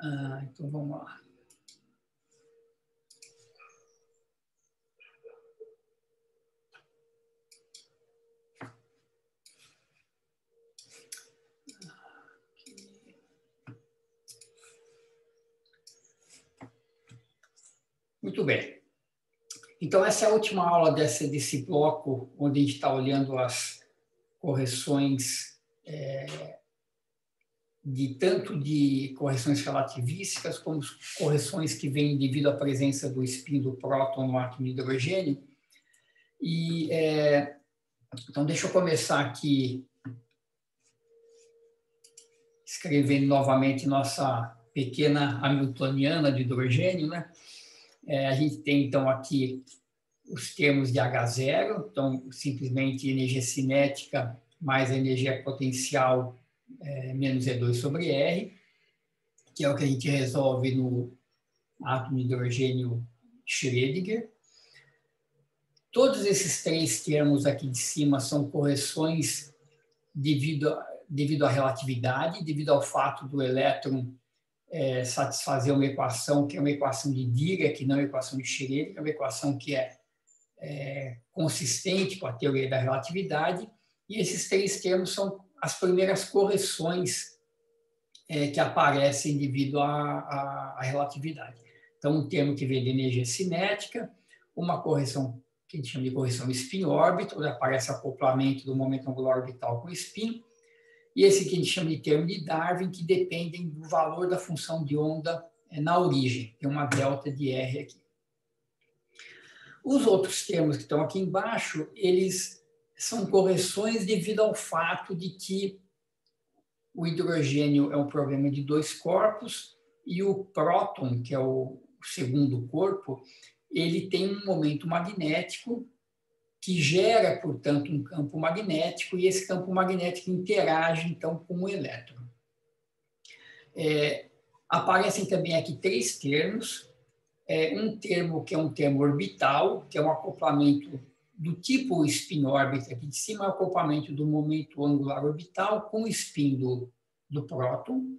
Então, vamos lá. Muito bem. Então, essa é a última aula desse bloco, onde a gente está olhando as correções, tanto de correções relativísticas, como correções que vêm devido à presença do spin do próton no átomo de hidrogênio. Então, deixa eu começar aqui escrevendo novamente nossa pequena hamiltoniana de hidrogênio, né? A gente tem, então, aqui os termos de H0, então, simplesmente energia cinética mais energia potencial menos E2 sobre R, que é o que a gente resolve no átomo de hidrogênio Schrödinger. Todos esses três termos aqui de cima são correções devido à relatividade, devido ao fato do elétron satisfazer uma equação que é uma equação de Dirac, não uma equação de Schrödinger, é uma equação que é consistente com a teoria da relatividade, e esses três termos são as primeiras correções que aparecem devido à relatividade. Então, um termo que vem de energia cinética, uma correção que a gente chama de correção spin-órbita, onde aparece acoplamento do momento angular orbital com o spin, e esse que a gente chama de termo de Darwin, que dependem do valor da função de onda na origem. Tem uma delta de R aqui. Os outros termos que estão aqui embaixo, eles são correções devido ao fato de que o hidrogênio é um problema de dois corpos e o próton, que é o segundo corpo, ele tem um momento magnético que gera, portanto, um campo magnético, e esse campo magnético interage, então, com o elétron. Aparecem também aqui três termos. Um termo que é um termo orbital, que é um acoplamento do tipo spin-órbita aqui de cima, é o acoplamento do momento angular orbital com o spin do próton.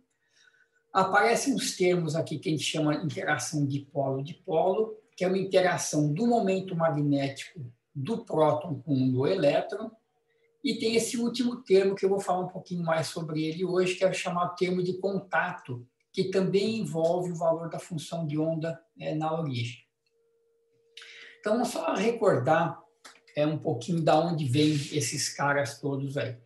Aparecem os termos aqui que a gente chama de interação dipolo-dipolo, que é uma interação do momento magnético do próton com o elétron, e tem esse último termo que eu vou falar um pouquinho mais sobre ele hoje, que é o chamado termo de contato, que também envolve o valor da função de onda na origem. Então, vamos só recordar um pouquinho de onde vêm esses caras todos aí.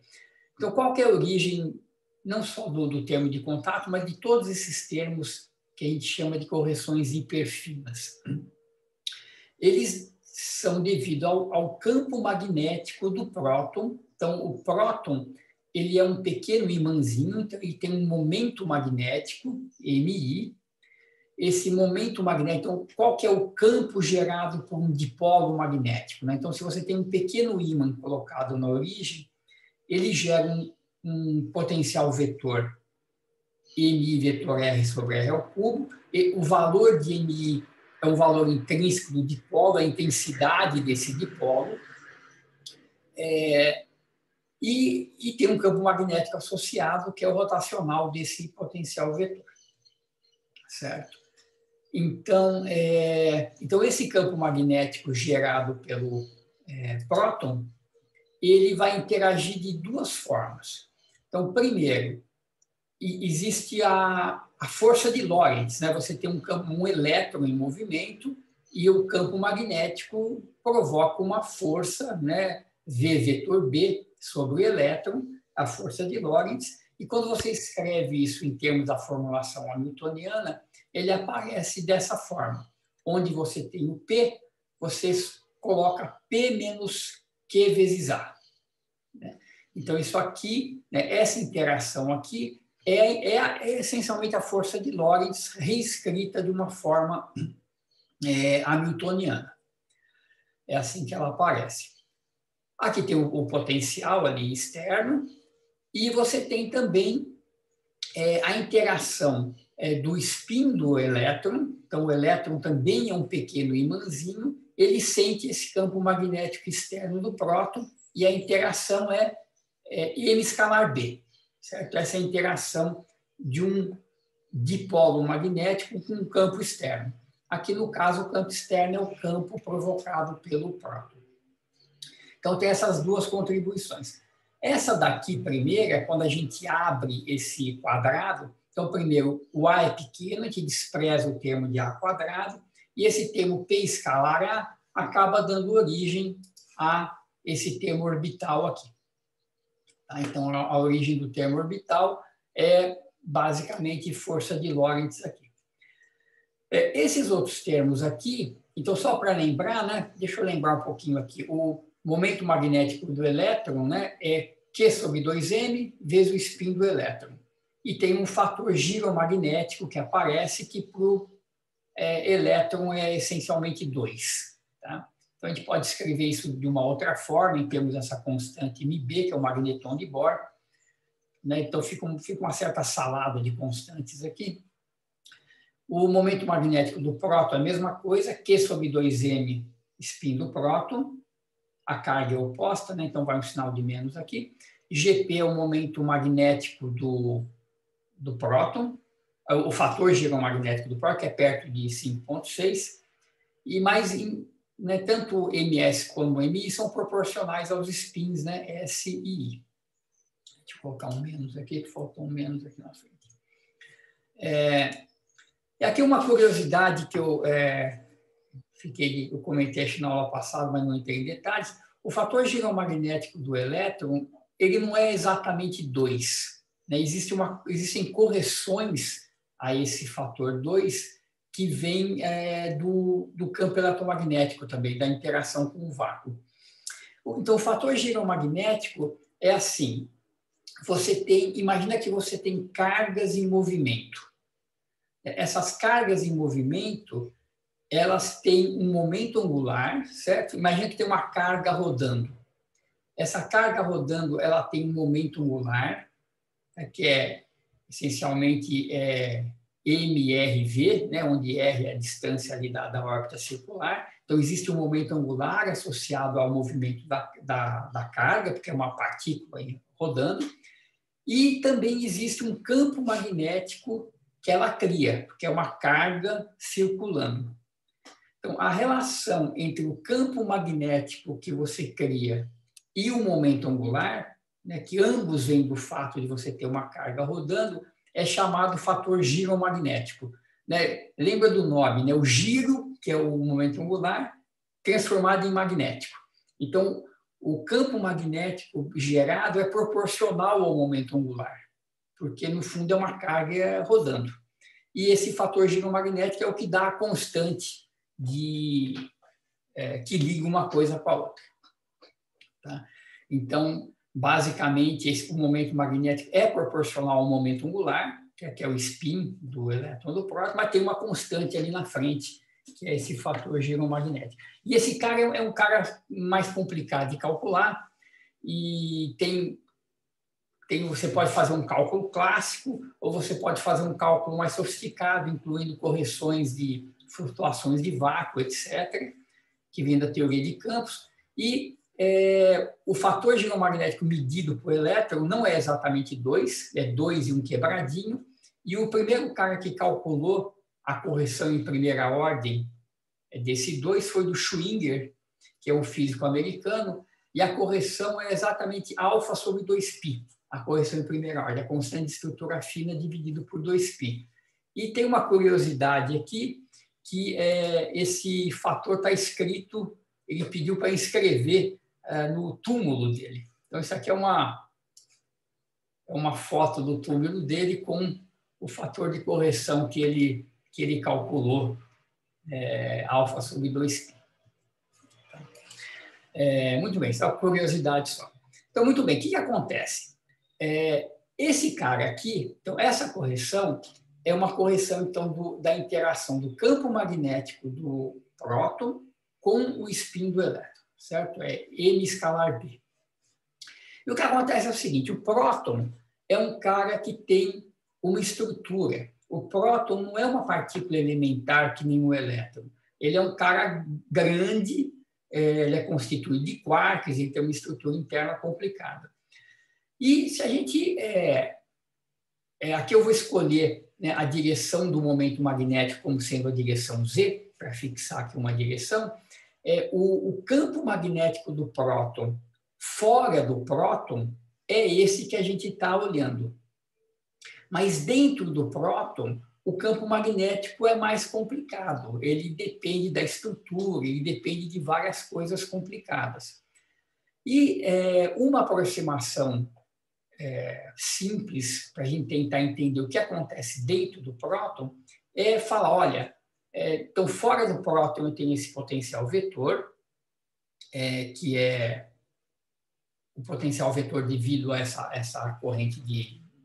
Então, qual que é a origem, não só do termo de contato, mas de todos esses termos que a gente chama de correções hiperfinas? Eles são devido ao campo magnético do próton. Então, o próton ele é um pequeno imãzinho, então ele tem um momento magnético, MI. Esse momento magnético, então, qual que é o campo gerado por um dipolo magnético, né? Então, se você tem um pequeno ímã colocado na origem, ele gera um potencial vetor MI vetor R sobre R ao cubo, e o valor de MI é um valor intrínseco do dipolo, a intensidade desse dipolo, e tem um campo magnético associado, que é o rotacional desse potencial vetor. Certo? Então, esse campo magnético gerado pelo próton, ele vai interagir de duas formas. Então, primeiro, existe a força de Lorentz, né? Você tem um elétron em movimento e o campo magnético provoca uma força, né? V vetor B sobre o elétron, a força de Lorentz, e quando você escreve isso em termos da formulação hamiltoniana, ele aparece dessa forma. Onde você tem o P, você coloca P menos Q vezes A. Então, isso aqui, né? Essa interação aqui, é essencialmente a força de Lorentz reescrita de uma forma hamiltoniana. É assim que ela aparece. Aqui tem o potencial ali externo, e você tem também a interação do spin do elétron. Então, o elétron também é um pequeno imãzinho, ele sente esse campo magnético externo do próton, e a interação é M escalar B. Certo? Essa é a interação de um dipolo magnético com um campo externo. Aqui, no caso, o campo externo é o campo provocado pelo próton. Então, tem essas duas contribuições. Essa daqui, primeiro, é quando a gente abre esse quadrado. Então, primeiro, o A é pequeno, a gente despreza o termo de A quadrado, e esse termo P escalar A acaba dando origem a esse termo orbital aqui. Tá? Então, a origem do termo orbital é basicamente força de Lorentz aqui. Esses outros termos aqui, então, só para lembrar, né? Deixa eu lembrar um pouquinho aqui, o momento magnético do elétron, né, é Q sobre 2m vezes o spin do elétron. E tem um fator giromagnético que aparece que para o elétron é essencialmente 2. Tá? Então, a gente pode escrever isso de uma outra forma, em termos dessa constante Mb, que é o magneton de Bohr. Né? Então, fica uma certa salada de constantes aqui. O momento magnético do próton é a mesma coisa, Q sobre 2m spin do próton. A carga é oposta, né? Então vai um sinal de menos aqui. Gp é o momento magnético do próton, o fator giromagnético do próton, que é perto de 5,6, e mais, né, tanto ms como mi são proporcionais aos spins, né, S e I. Deixa eu colocar um menos aqui, que faltou um menos aqui na frente. E aqui uma curiosidade que eu comentei acho, na aula passada, mas não entrei em detalhes. O fator giromagnético do elétron, ele não é exatamente 2. Né? Existem correções a esse fator 2 que vêm do campo eletromagnético também, da interação com o vácuo. Então, o fator giromagnético é assim. Imagina que você tem cargas em movimento. Essas cargas em movimento, elas têm um momento angular, certo? Imagina que tem uma carga rodando. Essa carga rodando, ela tem um momento angular, que é essencialmente mRv, né? Onde R é a distância ali da órbita circular. Então, existe um momento angular associado ao movimento da carga, porque é uma partícula aí rodando. E também existe um campo magnético que ela cria, porque é uma carga circulando. Então, a relação entre o campo magnético que você cria e o momento angular, né, que ambos vêm do fato de você ter uma carga rodando, é chamado fator giromagnético. Né? Lembra do nome, né? O giro, que é o momento angular, transformado em magnético. Então, o campo magnético gerado é proporcional ao momento angular, porque, no fundo, é uma carga rodando. E esse fator giromagnético é o que dá a constante que liga uma coisa com a outra. Tá? Então, basicamente, o momento magnético é proporcional ao momento angular, que é o spin do elétron do próton, mas tem uma constante ali na frente, que é esse fator giromagnético. E esse cara é um cara mais complicado de calcular, e você pode fazer um cálculo clássico, ou você pode fazer um cálculo mais sofisticado, incluindo correções de flutuações de vácuo, etc., que vem da teoria de campos. E o fator giromagnético medido por elétron não é exatamente 2, é 2 e um quebradinho. E o primeiro cara que calculou a correção em primeira ordem desse 2 foi do Schwinger, que é um físico americano, e a correção é exatamente alfa sobre 2π, a correção em primeira ordem, a constante de estrutura fina dividido por 2π. E tem uma curiosidade aqui, que esse fator está escrito, ele pediu para escrever no túmulo dele. Então, isso aqui é uma foto do túmulo dele com o fator de correção que ele calculou, alfa sobre 2π. Muito bem, só curiosidade só. Então, muito bem, o que acontece? Esse cara aqui, então, essa correção é uma correção, então, da interação do campo magnético do próton com o spin do elétron, certo? É M escalar B. E o que acontece é o seguinte, o próton é um cara que tem uma estrutura. O próton não é uma partícula elementar que nem o elétron. Ele é um cara grande, ele é constituído de quarks, ele tem uma estrutura interna complicada. E se a gente... aqui eu vou escolher né, a direção do momento magnético como sendo a direção Z, para fixar aqui uma direção, o campo magnético do próton fora do próton é esse que a gente está olhando. Mas dentro do próton, o campo magnético é mais complicado. Ele depende da estrutura, ele depende de várias coisas complicadas. E uma aproximação simples para a gente tentar entender o que acontece dentro do próton é falar, olha, então fora do próton eu tenho esse potencial vetor, que é o potencial vetor devido a essa corrente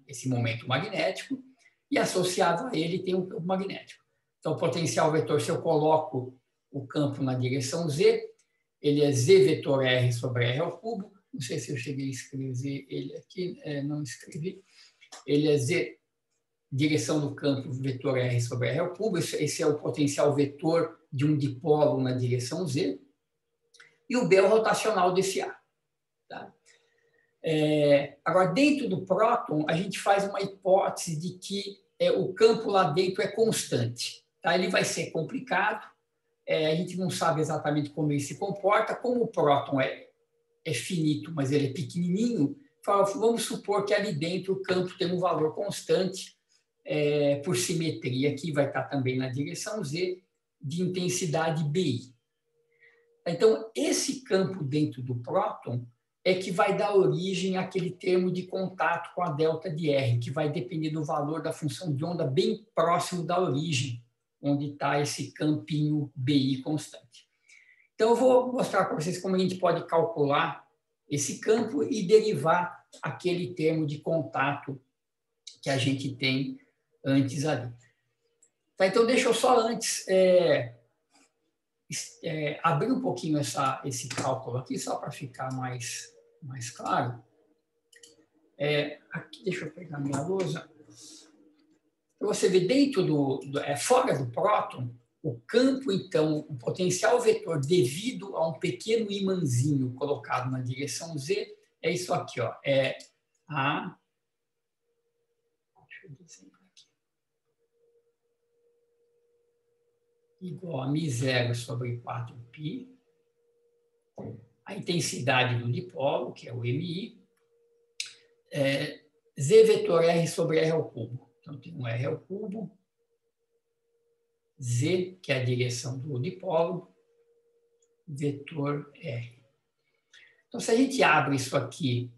esse momento magnético, e associado a ele tem um campo magnético. Então, o potencial vetor, se eu coloco o campo na direção Z, ele é Z vetor R sobre R ao cubo. Não sei se eu cheguei a escrever ele aqui, não escrevi. Ele é Z, direção do campo vetor R sobre R ao cubo. Esse é o potencial vetor de um dipolo na direção Z. E o B é o rotacional desse A. Tá? Agora, dentro do próton, a gente faz uma hipótese de que o campo lá dentro é constante. Tá? Ele vai ser complicado, a gente não sabe exatamente como ele se comporta. Como o próton é finito, mas ele é pequenininho, vamos supor que ali dentro o campo tem um valor constante, por simetria, que vai estar também na direção Z, de intensidade BI. Então, esse campo dentro do próton é que vai dar origem àquele termo de contato com a delta de R, que vai depender do valor da função de onda bem próximo da origem, onde está esse campinho BI constante. Então, eu vou mostrar para vocês como a gente pode calcular esse campo e derivar aquele termo de contato que a gente tem antes ali. Tá, então, deixa eu só antes abrir um pouquinho esse cálculo aqui, só para ficar mais claro. Aqui, deixa eu pegar minha lousa. Você vê dentro fora do próton, o campo, então, o potencial vetor devido a um pequeno imãzinho colocado na direção Z, é isso aqui, ó. Deixa eu desenhar aqui. Igual a μ0 sobre 4π. A intensidade do dipolo, que é o MI, Z vetor R sobre R ao cubo. Então, tem um R ao cubo, Z, que é a direção do dipolo, vetor R. Então, se a gente abre isso aqui,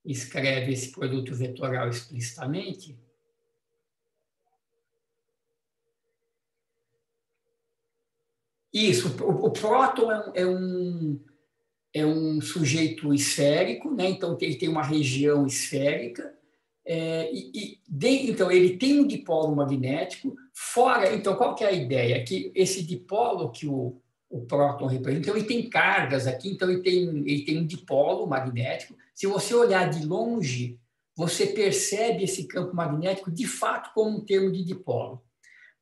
escreve esse produto vetoral explicitamente, isso, o próton é um sujeito esférico, né? Então ele tem uma região esférica, então ele tem um dipolo magnético, fora, então qual que é a ideia? Que esse dipolo que o próton representa, então ele tem cargas aqui, então ele tem um dipolo magnético. Se você olhar de longe, você percebe esse campo magnético de fato como um termo de dipolo.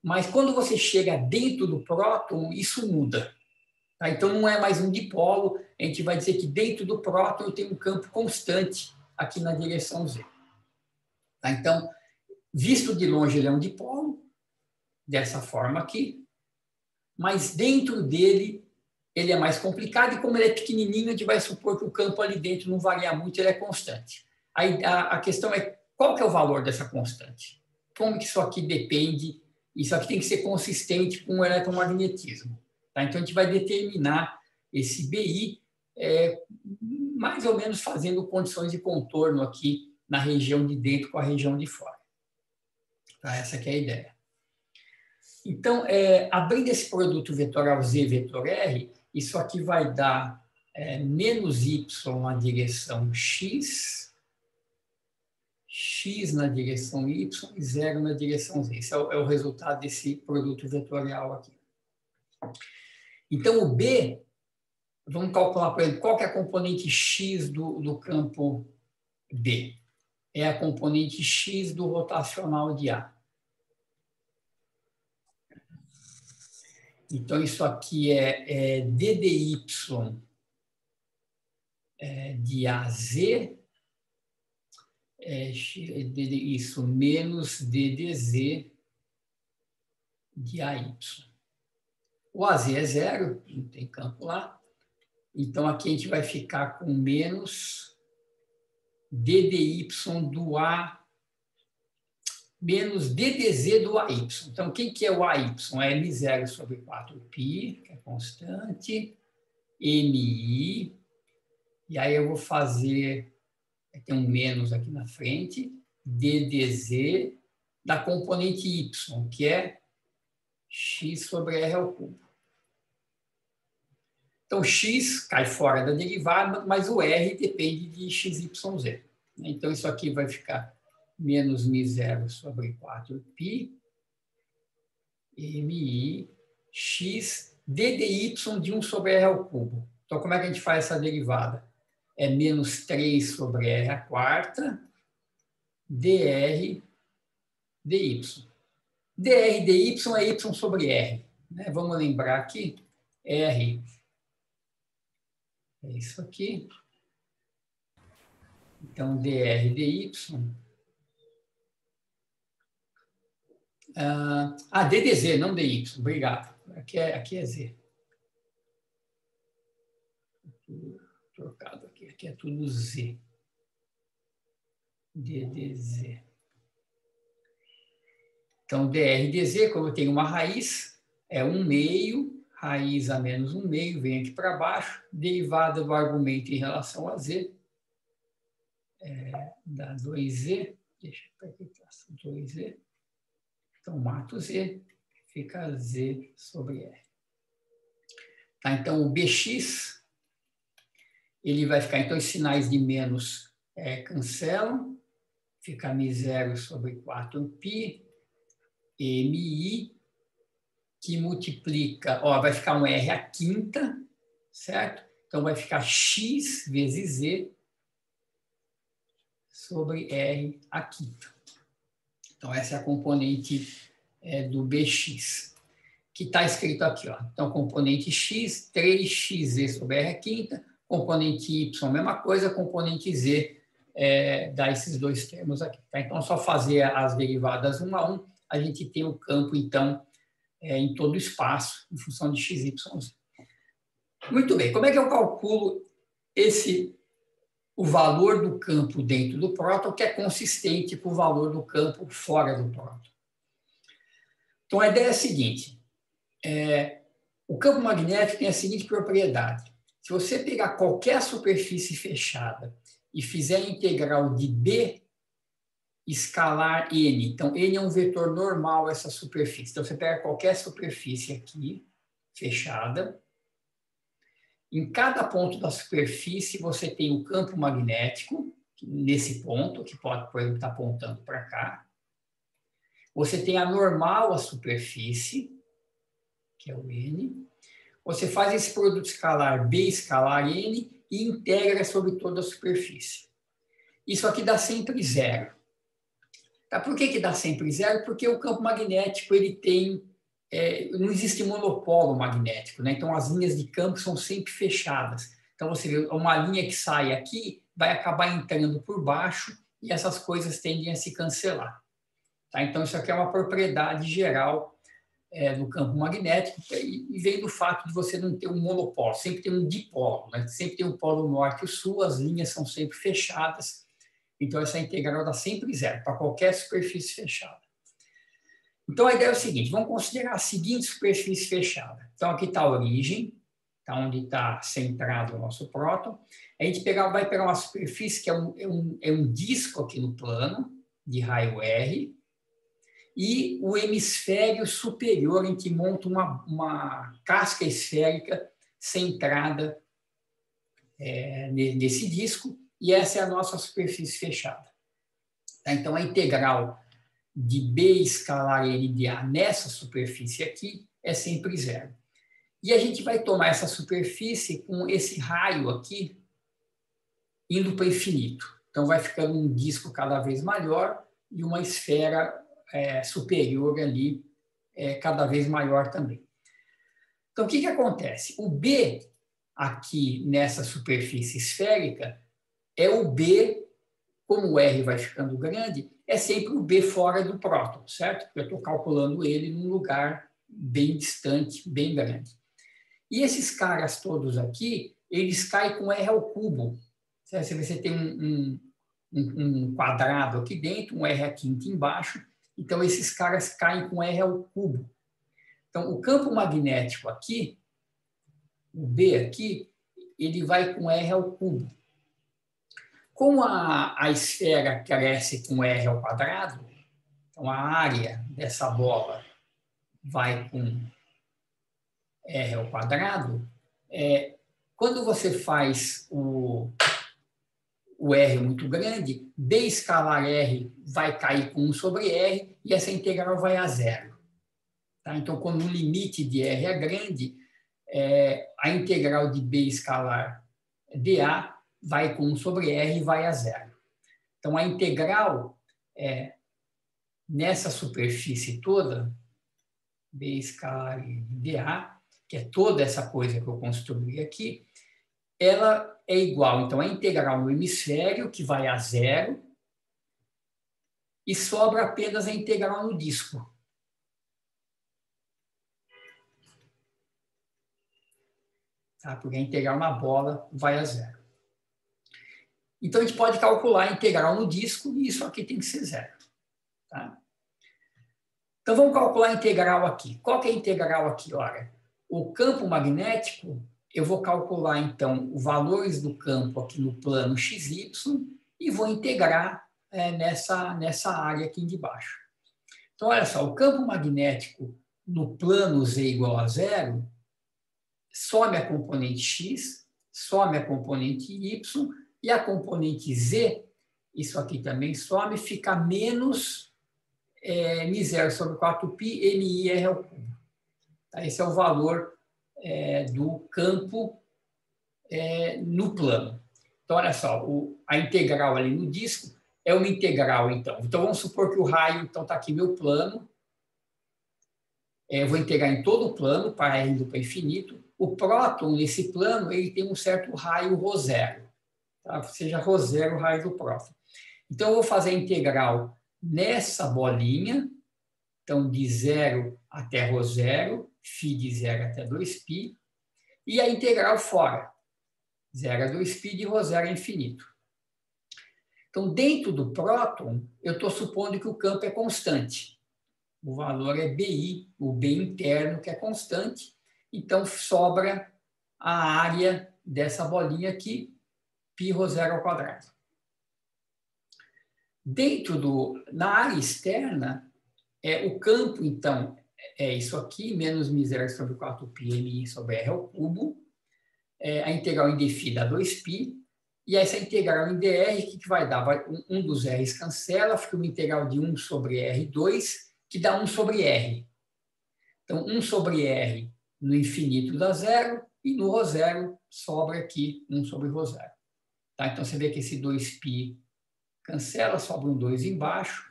Mas quando você chega dentro do próton, isso muda. Tá? Então, não é mais um dipolo, a gente vai dizer que dentro do próton eu tenho um campo constante aqui na direção Z. Tá? Então, visto de longe, ele é um dipolo, dessa forma aqui, mas dentro dele ele é mais complicado, e como ele é pequenininho, a gente vai supor que o campo ali dentro não varia muito, ele é constante. Aí a questão é, qual que é o valor dessa constante? Como que isso aqui depende? Isso aqui tem que ser consistente com o eletromagnetismo. Tá? Então, a gente vai determinar esse BI mais ou menos fazendo condições de contorno aqui na região de dentro com a região de fora. Tá? Essa que é a ideia. Então, abrindo esse produto vetoral Z vetor R, isso aqui vai dar menos Y na direção X, X na direção Y e 0 na direção Z. Esse é o resultado desse produto vetorial aqui. Então, o B, vamos calcular, por exemplo, qual que é a componente X do campo B? É a componente X do rotacional de A. Então, isso aqui é ddy de AZ isso, menos ddz de AY. O AZ é zero, não tem campo lá. Então, aqui a gente vai ficar com menos ddy do A, menos ddz do AY. Então, quem que é o AY? É M0 sobre 4π, que é constante, MI, e aí eu vou fazer, tem um menos aqui na frente, ddz da componente Y, que é x sobre r ao cubo. Então, x cai fora da derivada, mas o r depende de x, y, z. Então, isso aqui vai ficar menos μ0 sobre 4π, mi, x, ddy de 1 sobre r ao cubo. Então, como é que a gente faz essa derivada? É menos 3 sobre r à quarta, dr dy. dr dy é y sobre r. Né? Vamos lembrar aqui, r é isso aqui. Então, dr dy. DDZ, não dy. Obrigado. Aqui é z. Trocado aqui. Aqui é tudo z. ddz. Então, dr dz, como eu tenho uma raiz, é 1/2, raiz a menos 1/2, vem aqui para baixo, derivada do argumento em relação a z, dá 2z, deixa eu ver aqui, 2z, então mato z, fica z sobre r. Tá, então, o bx, ele vai ficar, então, os sinais de menos cancelam, fica μ0 sobre 4π, mi, que multiplica, vai ficar um r à quinta, certo? Então, vai ficar x vezes z sobre r à quinta. Então, essa é a componente do bx, que está escrito aqui. Então, componente x, 3xz sobre r à quinta, componente y, mesma coisa, componente z, dá esses dois termos aqui. Tá? Então, é só fazer as derivadas 1 a 1, a gente tem o campo, então, em todo o espaço, em função de x, y, z. Muito bem, como é que eu calculo o valor do campo dentro do próton, que é consistente com o valor do campo fora do próton? Então, a ideia é a seguinte, o campo magnético tem a seguinte propriedade: se você pegar qualquer superfície fechada e fizer a integral de B escalar N, então N é um vetor normal essa superfície. Então, você pega qualquer superfície aqui, fechada, em cada ponto da superfície você tem o campo magnético, nesse ponto, que pode, por exemplo, estar apontando para cá. Você tem a normal à superfície, que é o N. Você faz esse produto escalar B escalar N e integra sobre toda a superfície. Isso aqui dá sempre zero. Tá? Por que dá sempre zero? Porque o campo magnético ele tem... não existe monopolo magnético, né? Então as linhas de campo são sempre fechadas. Então você vê uma linha que sai aqui, vai acabar entrando por baixo e essas coisas tendem a se cancelar. Tá? Então isso aqui é uma propriedade geral do campo magnético e vem do fato de você não ter um monopolo, sempre tem um dipolo, né? Sempre tem um polo norte e sul, as linhas são sempre fechadas. Então, essa integral dá sempre zero, para qualquer superfície fechada. Então, a ideia é o seguinte, vamos considerar a seguinte superfície fechada. Então, aqui está a origem, tá onde está centrado o nosso próton. A gente vai pegar uma superfície que é um disco aqui no plano, de raio R, e o hemisfério superior, em que monta uma casca esférica centrada nesse disco, e essa é a nossa superfície fechada. Tá? Então, a integral de B escalar N de A nessa superfície aqui é sempre zero. E a gente vai tomar essa superfície com esse raio aqui indo para o infinito. Então, vai ficando um disco cada vez maior e uma esfera superior ali cada vez maior também. Então, o que acontece? O B aqui nessa superfície esférica é o B como o R vai ficando grande, é sempre o B fora do próton, certo? Porque eu estou calculando ele num lugar bem distante, bem grande. E esses caras todos aqui, eles caem com R ao cubo. Se você tem um quadrado aqui dentro, um R aqui embaixo, então esses caras caem com R ao cubo. Então, o campo magnético aqui, o B aqui, ele vai com R ao cubo. Como a esfera cresce com R ao quadrado, então a área dessa bola vai com R ao quadrado, quando você faz o R muito grande, B escalar R vai cair com 1 sobre R e essa integral vai a zero. Tá? Então, quando o limite de R é grande, a integral de B escalar dA vai com 1 sobre R e vai a zero. Então, a integral nessa superfície toda, B escalar dA, que é toda essa coisa que eu construí aqui, ela é igual, então, a integral no hemisfério, que vai a zero, e sobra apenas a integral no disco. Tá? Porque a integral na bola vai a zero. Então, a gente pode calcular a integral no disco, e isso aqui tem que ser zero. Tá? Então, vamos calcular a integral aqui. Qual que é a integral aqui? Olha, o campo magnético, eu vou calcular, então, os valores do campo aqui no plano XY e vou integrar nessa área aqui de baixo. Então, olha só, o campo magnético no plano Z igual a zero some a componente X, some a componente Y e a componente Z, isso aqui também some, fica menos μ0 sobre 4π MIR ao cubo. Tá? Esse é o valor do campo no plano. Então, olha só, a integral ali no disco é uma integral, então. Então, vamos supor que o raio, então, está aqui meu plano. Eu vou integrar em todo o plano, para R indo para infinito. O próton, nesse plano, ele tem um certo raio ρ0. Tá? Seja ρ0 o raio do próton. Então, eu vou fazer a integral nessa bolinha, então, de 0 até ρ0, φ de 0 até 2π, e a integral fora, 0 a 2π de ρ0 a infinito. Então, dentro do próton, eu estou supondo que o campo é constante. O valor é BI, o B interno, que é constante. Então, sobra a área dessa bolinha aqui, π ρ0 ao quadrado. Na área externa, o campo, então, é isso aqui, menos μ0 sobre 4π MI sobre R ao cubo. A integral em dφ dá 2π. E essa integral em dr, o que vai dar? Um dos r's cancela, fica uma integral de 1 sobre R2, que dá 1 sobre R. Então, 1 sobre R no infinito dá zero, e no ρ0 sobra aqui 1 sobre ρ0. Tá? Então, você vê que esse 2π cancela, sobra um 2 embaixo,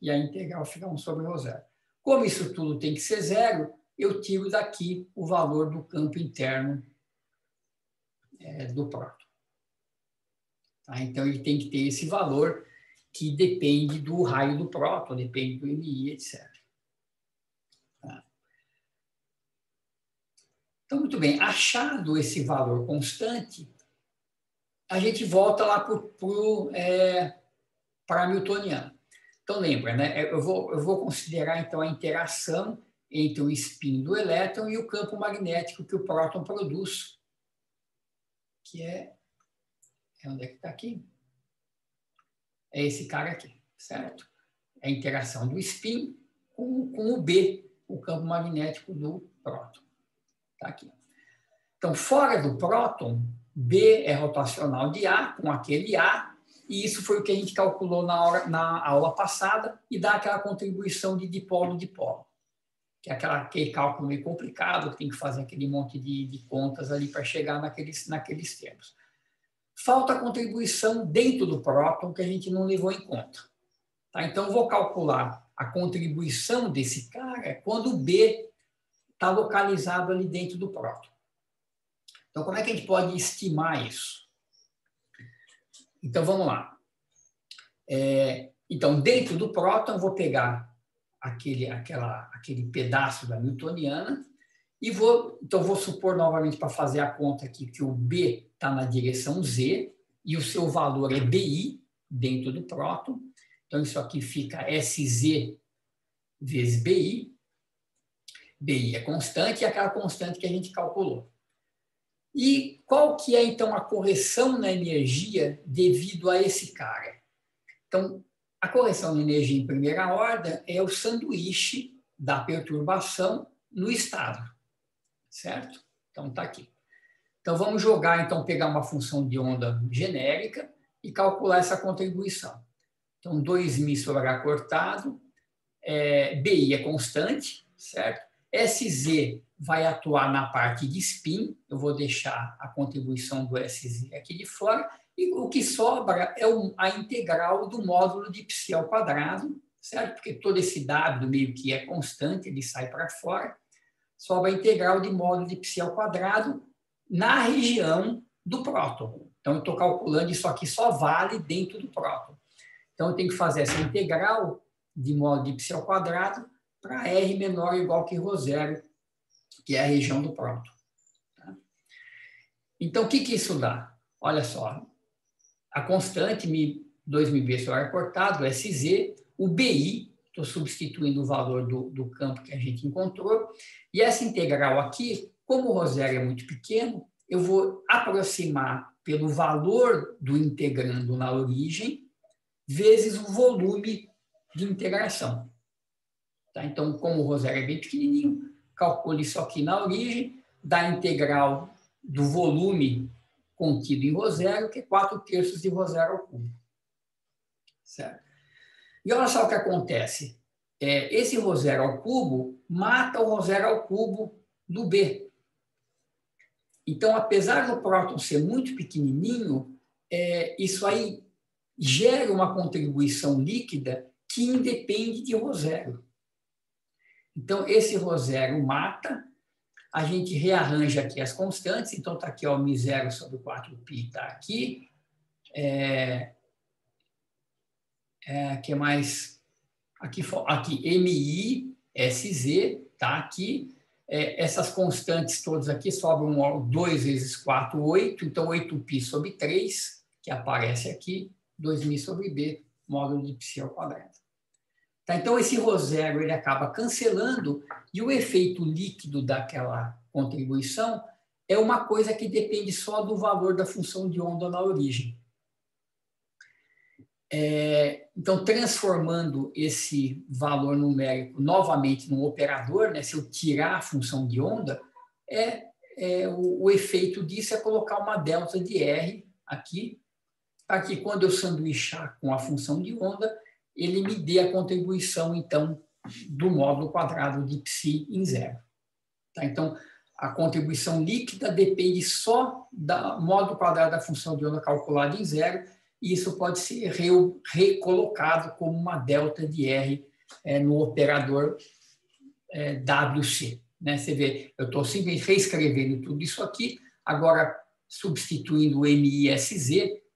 e a integral fica 1 sobre ρ0. Como isso tudo tem que ser zero, eu tiro daqui o valor do campo interno do próton. Tá? Então, ele tem que ter esse valor que depende do raio do próton, depende do MI, etc. Tá? Então, muito bem. Achado esse valor constante, a gente volta lá para Hamiltoniano. Então, lembra, né? Eu vou considerar, então, a interação entre o spin do elétron e o campo magnético que o próton produz, que onde é que está aqui? É esse cara aqui, certo? É a interação do spin com o B, o campo magnético do próton. Está aqui. Então, fora do próton, B é rotacional de A, com aquele A, e isso foi o que a gente calculou na aula passada, e dá aquela contribuição de dipolo-dipolo, que é aquele cálculo meio complicado, que tem que fazer aquele monte de contas ali para chegar naqueles termos. Falta a contribuição dentro do próton, que a gente não levou em conta. Tá? Então, eu vou calcular a contribuição desse cara quando o B está localizado ali dentro do próton. Então, como é que a gente pode estimar isso? Então, vamos lá. Então, dentro do próton, eu vou pegar aquele pedaço da newtoniana e vou supor novamente, para fazer a conta aqui, que o B está na direção Z e o seu valor é BI dentro do próton. Então, isso aqui fica SZ vezes BI. BI é constante e é aquela constante que a gente calculou. E qual que é, então, a correção na energia devido a esse cara? Então, a correção na energia em primeira ordem é o sanduíche da perturbação no estado, certo? Então, está aqui. Então, vamos jogar, então, pegar uma função de onda genérica e calcular essa contribuição. Então, 2μ sobre H cortado, BI é constante, certo? SZ vai atuar na parte de spin, eu vou deixar a contribuição do SZ aqui de fora, e o que sobra é a integral do módulo de π ao quadrado, certo? Porque todo esse W meio que é constante, ele sai para fora, sobra a integral de módulo de π ao quadrado na região do próton. Então, eu estou calculando isso aqui só vale dentro do próton. Então, eu tenho que fazer essa integral de módulo de π ao quadrado para R menor ou igual que ρ0, que é a região do próton. Tá? Então, o que isso dá? Olha só, a constante 2μb sobre R cortado, SZ, o BI, estou substituindo o valor do campo que a gente encontrou, e essa integral aqui, como o ρ0 é muito pequeno, eu vou aproximar pelo valor do integrando na origem, vezes o volume de integração. Tá? Então, como o ρ0 é bem pequenininho, calcule isso aqui na origem, dá a integral do volume contido em ρ0, que é 4/3 de ρ0 ao cubo. Certo? E olha só o que acontece. Esse ρ0 ao cubo mata o ρ0 ao cubo do B. Então, apesar do próton ser muito pequenininho, isso aí gera uma contribuição líquida que independe de ρ0. Então, esse ρ0 mata, a gente rearranja aqui as constantes, então está aqui, ó, μ0 sobre 4π está aqui, que mais? Aqui MI, SZ, está aqui, essas constantes todas aqui sobram 2 vezes 4, 8, então 8π sobre 3, que aparece aqui, 2μ sobre B, módulo de π ao quadrado. Tá, então, esse ρ0 ele acaba cancelando e o efeito líquido daquela contribuição é uma coisa que depende só do valor da função de onda na origem. Então, transformando esse valor numérico novamente num operador, né, se eu tirar a função de onda, o efeito disso é colocar uma delta de R aqui, para que quando eu sanduichar com a função de onda, ele me dê a contribuição, então, do módulo quadrado de π em zero. Tá? Então, a contribuição líquida depende só do módulo quadrado da função de onda calculada em zero, e isso pode ser recolocado como uma delta de R no operador WC. Né? Você vê, eu estou simplesmente reescrevendo tudo isso aqui, agora substituindo o MISZ,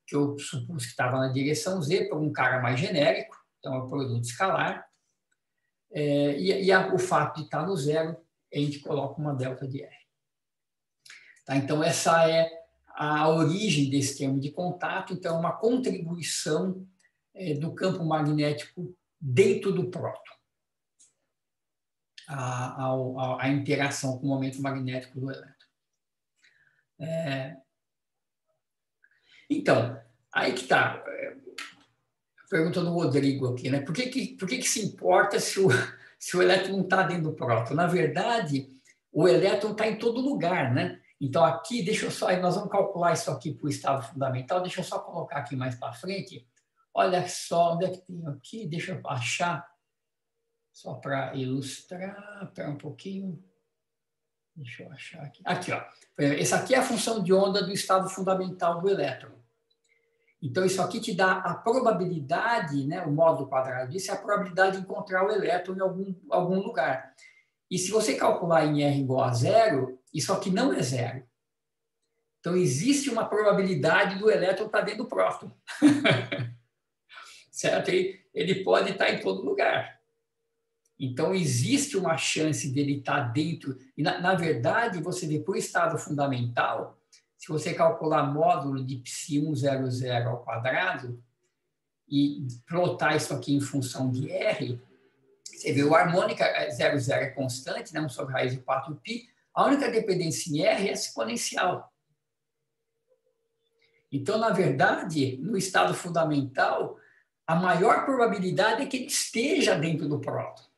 que eu supus que estava na direção Z, por um cara mais genérico, então é o produto escalar, o fato de estar no zero, a gente coloca uma delta de R. Tá? Então, essa é a origem desse termo de contato, então, uma contribuição do campo magnético dentro do próton, a interação com o momento magnético do elétron. Então, aí que está. Pergunta do Rodrigo aqui, né? Por que se importa se o elétron não está dentro do próton? Na verdade, o elétron está em todo lugar, né? Então, aqui, nós vamos calcular isso aqui para o estado fundamental, deixa eu só colocar aqui mais para frente. Olha só, onde é que tem aqui? Deixa eu achar, só para ilustrar, espera um pouquinho. Deixa eu achar aqui. Aqui, ó. Essa aqui é a função de onda do estado fundamental do elétron. Então, isso aqui te dá a probabilidade, né, o módulo quadrado disso é a probabilidade de encontrar o elétron em algum lugar. E se você calcular em R igual a zero, isso aqui não é zero. Então, existe uma probabilidade do elétron estar dentro do próton. certo? Ele pode estar em todo lugar. Então, existe uma chance dele estar dentro. E, na verdade, você vê por estado fundamental, se você calcular módulo de π100 ao quadrado e plotar isso aqui em função de R, você vê o harmônica 00 é constante, né? 1 sobre raiz de 4π. A única dependência em R é exponencial. Então, na verdade, no estado fundamental, a maior probabilidade é que ele esteja dentro do próton.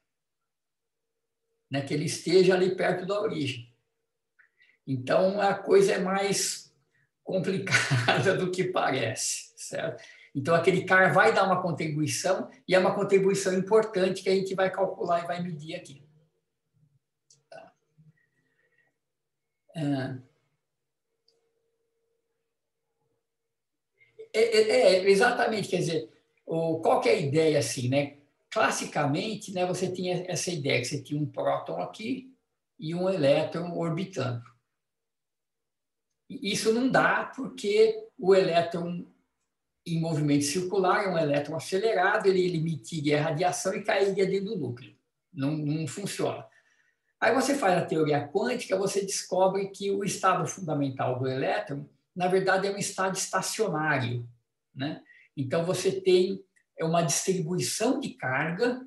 Né, que ele esteja ali perto da origem. Então, a coisa é mais complicada do que parece, certo? Então, aquele cara vai dar uma contribuição, e é uma contribuição importante que a gente vai calcular e vai medir aqui. Tá? Exatamente, quer dizer, qual que é a ideia assim, né? Classicamente, né, você tinha essa ideia que você tinha um próton aqui e um elétron orbitando. Isso não dá porque o elétron em movimento circular é um elétron acelerado, ele emitiria radiação e cairia dentro do núcleo. Não funciona. Aí você faz a teoria quântica, você descobre que o estado fundamental do elétron, na verdade, é um estado estacionário, né? Então, você tem uma distribuição de carga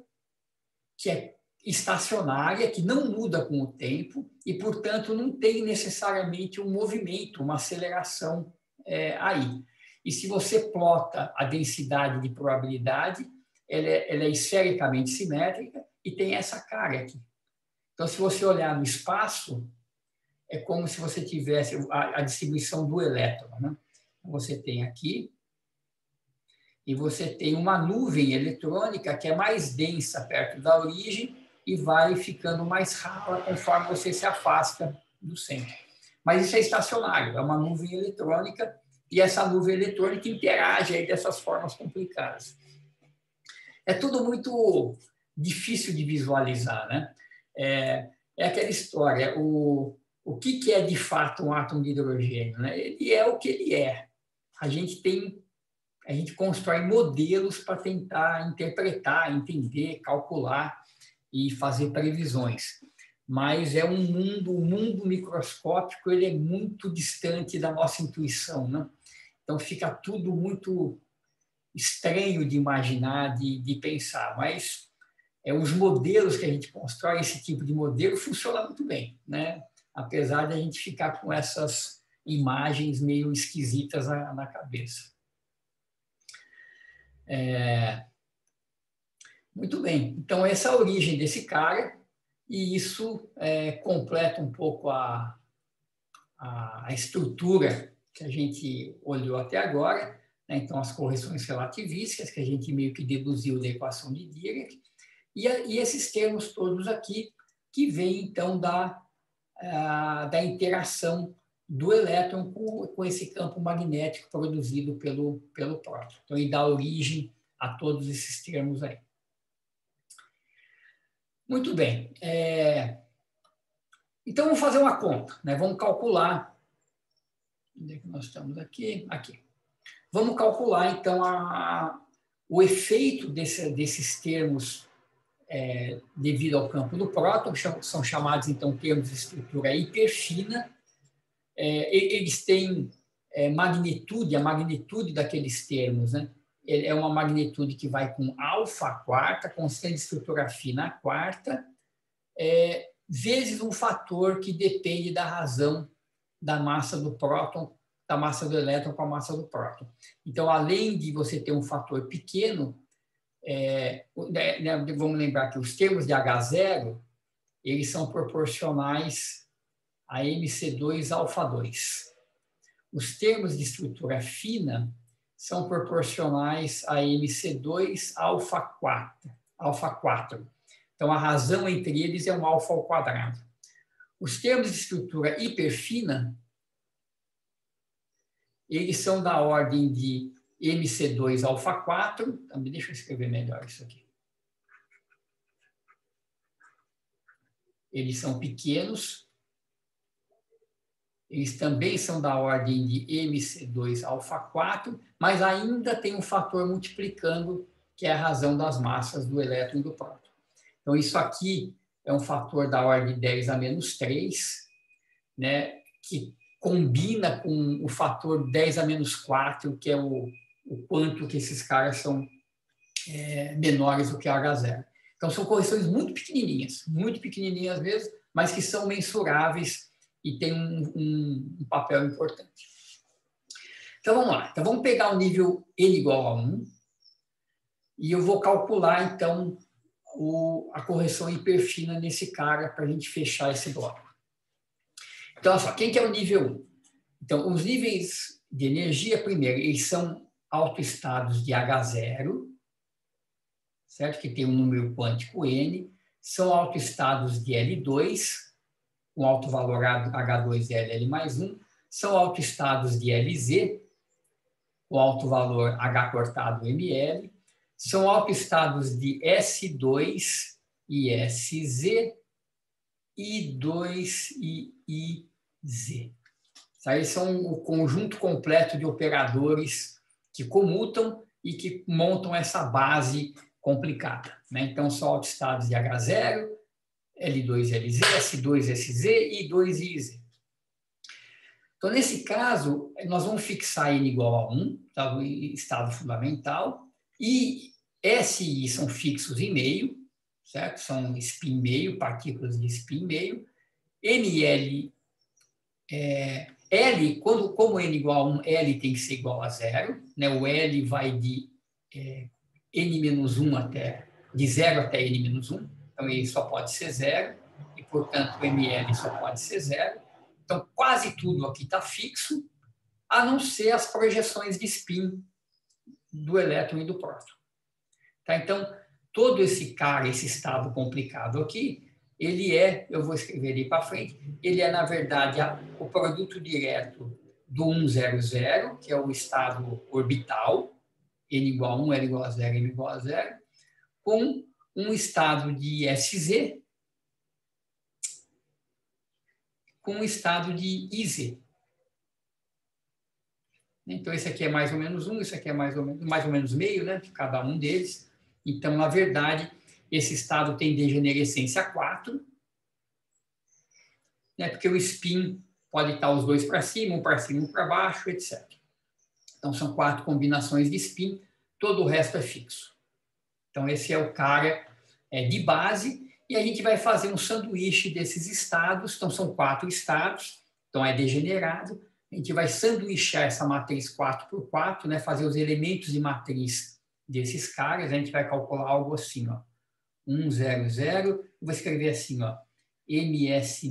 que é estacionária, que não muda com o tempo e, portanto, não tem necessariamente um movimento, uma aceleração aí. E se você plota a densidade de probabilidade, ela é esfericamente simétrica e tem essa carga aqui. Então, se você olhar no espaço, é como se você tivesse a distribuição do elétron, né? Você tem aqui, e você tem uma nuvem eletrônica que é mais densa perto da origem e vai ficando mais rala conforme você se afasta do centro. Mas isso é estacionário, é uma nuvem eletrônica, e essa nuvem eletrônica interage aí dessas formas complicadas. É tudo muito difícil de visualizar, né? É aquela história, o que é de fato um átomo de hidrogênio, né? Ele é o que ele é. A gente constrói modelos para tentar interpretar, entender, calcular e fazer previsões. Mas é um mundo microscópico, ele é muito distante da nossa intuição, né? Então fica tudo muito estranho de imaginar, de pensar, mas os modelos que a gente constrói, esse tipo de modelo, funciona muito bem, né? Apesar de a gente ficar com essas imagens meio esquisitas na cabeça. Muito bem, então essa é a origem desse cara, e isso completa um pouco a estrutura que a gente olhou até agora, né? Então as correções relativísticas, que a gente meio que deduziu da equação de Dirac, e esses termos todos aqui, que vêm então da interação do elétron com esse campo magnético produzido pelo próton. Então, ele dá origem a todos esses termos aí. Muito bem. Então, vamos fazer uma conta, né? Vamos calcular. Onde é que nós estamos aqui? Aqui. Vamos calcular, então, o efeito desses termos devido ao campo do próton, são chamados, então, termos de estrutura hiperfina. Eles têm magnitude, a magnitude daqueles termos, né? É uma magnitude que vai com alfa quarta, constante de estrutura fina quarta, vezes um fator que depende da razão da massa do próton, da massa do elétron com a massa do próton. Então, além de você ter um fator pequeno, vamos lembrar que os termos de H0, eles são proporcionais a MC2 alfa 2. Os termos de estrutura fina são proporcionais a MC2 alfa 4. Então, a razão entre eles é um alfa ao quadrado. Os termos de estrutura hiperfina, eles são da ordem de MC2 alfa 4. Também deixa eu escrever melhor isso aqui. Eles são pequenos. Eles também são da ordem de MC2 alfa 4, mas ainda tem um fator multiplicando que é a razão das massas do elétron e do próton. Então, isso aqui é um fator da ordem de 10 a menos 3, né, que combina com o fator 10 a menos 4, que é o quanto que esses caras são menores do que H0. Então, são correções muito pequenininhas mesmo, mas que são mensuráveis e têm um papel importante. Então, vamos lá. Então, vamos pegar o nível N igual a 1 e eu vou calcular, então, a correção hiperfina nesse cara para a gente fechar esse bloco. Então, olha só, quem que é o nível 1? Então, os níveis de energia, primeiro, eles são autoestados de H0, certo? Que tem um número quântico N, são autoestados de L2, com alto valor H2LL mais 1, são autoestados de LZ, com alto valor H cortado ML, são autoestados de S2 e SZ, I2 e IZ. Esses são o conjunto completo de operadores que comutam e que montam essa base complicada, né? Então, são autoestados de H0, L2 LZ, S2 SZ e I2 e IZ. Então, nesse caso, nós vamos fixar N igual a 1, tá? O estado fundamental, e S e I são fixos em meio, certo? São spin meio, partículas de spin meio. ML, L, como N igual a 1, L tem que ser igual a 0, né? O L vai de N-1 de 0 até N-1, então ele só pode ser 0, e, portanto, o ML só pode ser 0. Então, quase tudo aqui está fixo, a não ser as projeções de spin do elétron e do próton. Tá? Então, todo esse estado complicado aqui, ele eu vou escrever ali para frente, ele é, na verdade, o produto direto do 100, que é o estado orbital, N igual a 1, L igual a 0, M igual a 0, com um estado de SZ, com um estado de IZ. Então, esse aqui é mais ou menos 1, esse aqui é mais ou menos meio, né, de cada um deles. Então, na verdade, esse estado tem degenerescência 4, né, porque o spin pode estar os dois para cima, um para baixo, etc. Então, são 4 combinações de spin, todo o resto é fixo. Então, esse é o cara de base, e a gente vai fazer um sanduíche desses estados. Então, são 4 estados, então é degenerado. A gente vai sanduichar essa matriz 4x4, né, fazer os elementos de matriz desses caras. A gente vai calcular algo assim, ó, 100, vou escrever assim, ó, MS',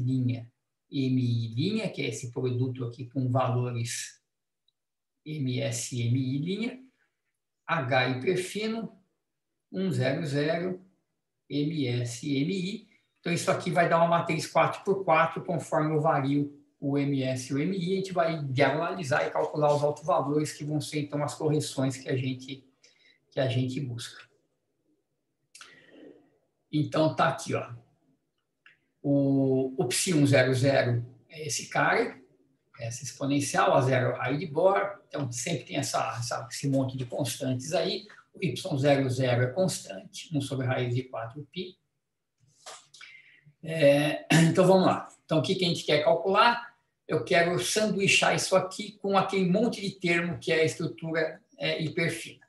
MI', que é esse produto aqui com valores MS, MI', H hiperfino, 100, MS, MI. Então, isso aqui vai dar uma matriz 4x4, conforme eu vario o MS e o MI. A gente vai diagonalizar e calcular os autovalores, que vão ser, então, as correções que a gente busca. Então, tá aqui, ó. O Psi100 é esse cara, essa exponencial, a zero raiz de Bohr. Então, sempre tem esse monte de constantes aí. O Y00 é constante, 1 sobre raiz de 4π. Então, vamos lá. Então, o que a gente quer calcular? Eu quero sanduichar isso aqui com aquele monte de termo que é a estrutura hiperfina.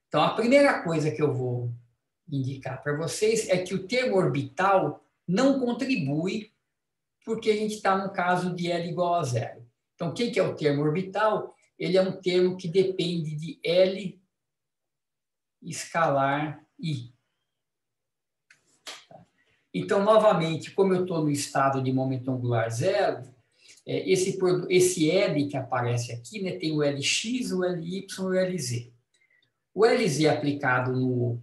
Então, a primeira coisa que eu vou indicar para vocês é que o termo orbital não contribui, porque a gente está no caso de L igual a 0. Então, o que é o termo orbital? Ele é um termo que depende de L escalar I. Então, novamente, como eu estou no estado de momento angular zero, esse L que aparece aqui, né, tem o Lx, o Ly e o Lz. O Lz aplicado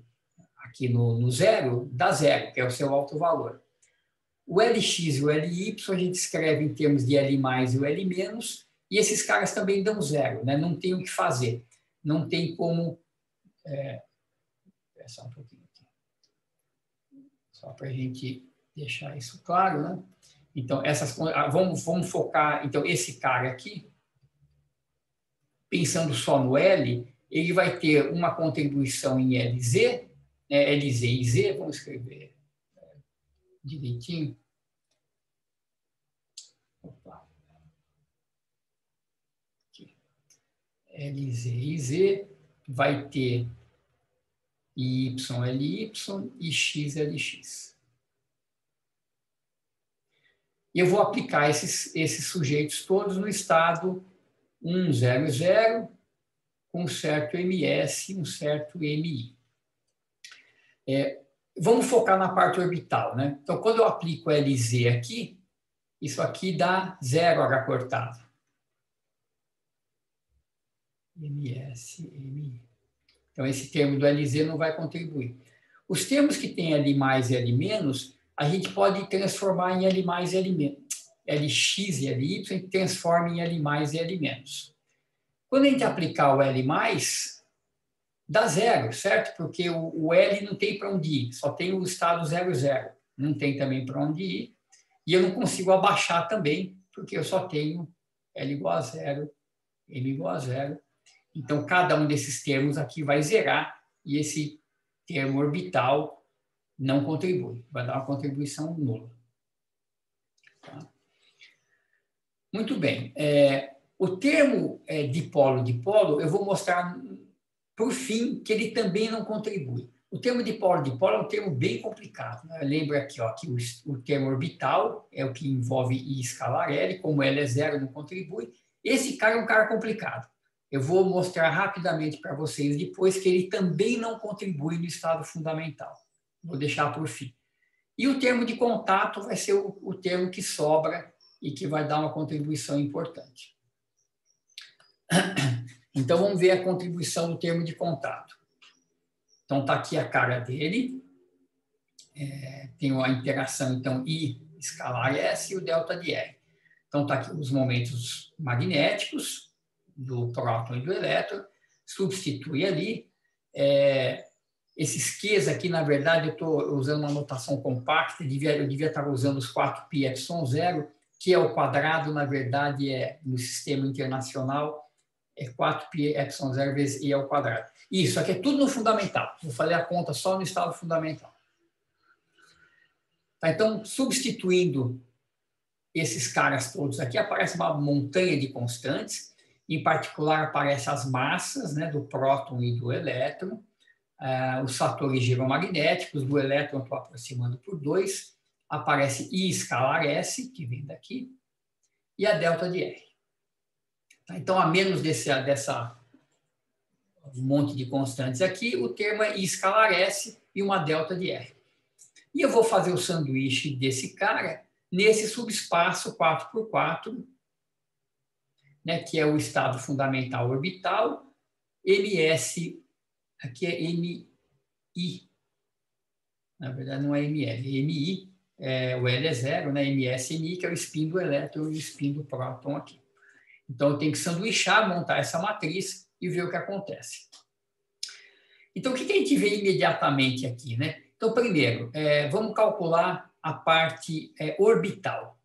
aqui no zero, dá zero, que é o seu alto valor. O Lx e o Ly a gente escreve em termos de L mais e o L menos, e esses caras também dão zero, né? Não tem o que fazer. Não tem como... Só um pouquinho aqui. Só para a gente deixar isso claro, né? Então, vamos focar... Então, esse cara aqui, pensando só no L, ele vai ter uma contribuição em LZ, né, LZ e Z, vamos escrever direitinho. Opa. Aqui. LZ e Z vai ter YLY e XLX. E eu vou aplicar esses sujeitos todos no estado 100, com um certo MS, um certo MI. Vamos focar na parte orbital, né? Então, quando eu aplico LZ aqui, isso aqui dá 0 H cortado. MS, MI. Então, esse termo do LZ não vai contribuir. Os termos que têm L mais e L menos, a gente pode transformar em L mais e L menos. LX e LY, a gente transforma em L mais e L menos. Quando a gente aplicar o L mais, dá 0, certo? Porque o L não tem para onde ir, só tem o estado 00. Não tem também para onde ir. E eu não consigo abaixar também, porque eu só tenho L igual a 0, M igual a 0. Então, cada um desses termos aqui vai zerar e esse termo orbital não contribui. Vai dar uma contribuição nula. Tá? Muito bem. O termo dipolo-dipolo, eu vou mostrar, por fim, que ele também não contribui. O termo dipolo-dipolo é um termo bem complicado. Né? Lembra aqui ó, que o termo orbital é o que envolve I escalar L, como L é 0, não contribui. Esse cara é um cara complicado. Eu vou mostrar rapidamente para vocês depois que ele também não contribui no estado fundamental. Vou deixar por fim. E o termo de contato vai ser o termo que sobra e que vai dar uma contribuição importante. Então, vamos ver a contribuição do termo de contato. Então, está aqui a cara dele. Tem a interação, então, I escalar S e o delta de R. Então, está aqui os momentos magnéticos do próton e do elétron. Substitui ali. Esses Qs aqui, na verdade, eu estou usando uma notação compacta. Eu devia estar usando os 4π epsilon 0, que é o quadrado, na verdade, no sistema internacional, 4π epsilon 0 vezes I ao quadrado. Isso aqui é tudo no fundamental. Eu falei a conta só no estado fundamental. Tá, então, substituindo esses caras todos aqui, aparece uma montanha de constantes. Em particular, aparecem as massas, né, do próton e do elétron. Os fatores giromagnéticos do elétron, estou aproximando por 2. Aparece I escalar S, que vem daqui, e a delta de R. Tá, então, a menos dessa monte de constantes aqui, o termo é I escalar S e uma delta de R. E eu vou fazer o sanduíche desse cara nesse subespaço 4x4, né, que é o estado fundamental orbital, MS, aqui é MI. Na verdade, não é ML, é MI, o L é 0, né, MS, MI, que é o spin do elétron e o spin do próton aqui. Então, eu tenho que sanduichar, montar essa matriz e ver o que acontece. Então, o que a gente vê imediatamente aqui, né? Então, primeiro, vamos calcular a parte orbital.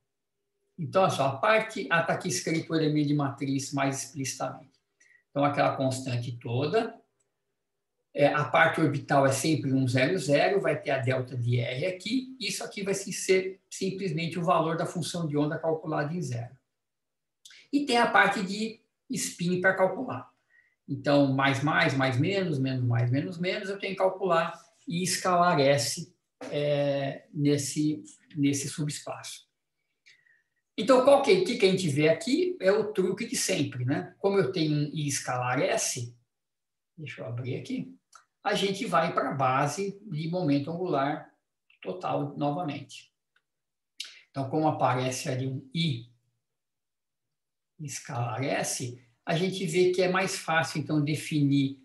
Então, olha só, a parte... está aqui escrito o elemento de matriz mais explicitamente. Então, aquela constante toda. A parte orbital é sempre 1,00, vai ter a delta de R aqui. Isso aqui vai ser simplesmente o valor da função de onda calculada em 0. E tem a parte de spin para calcular. Então, mais, menos, menos, eu tenho que calcular e escalar S nesse subespaço. Então, o que a gente vê aqui é o truque de sempre, né? Como eu tenho um I escalar S, deixa eu abrir aqui, a gente vai para a base de momento angular total novamente. Então, como aparece ali um I escalar S, a gente vê que é mais fácil, então, definir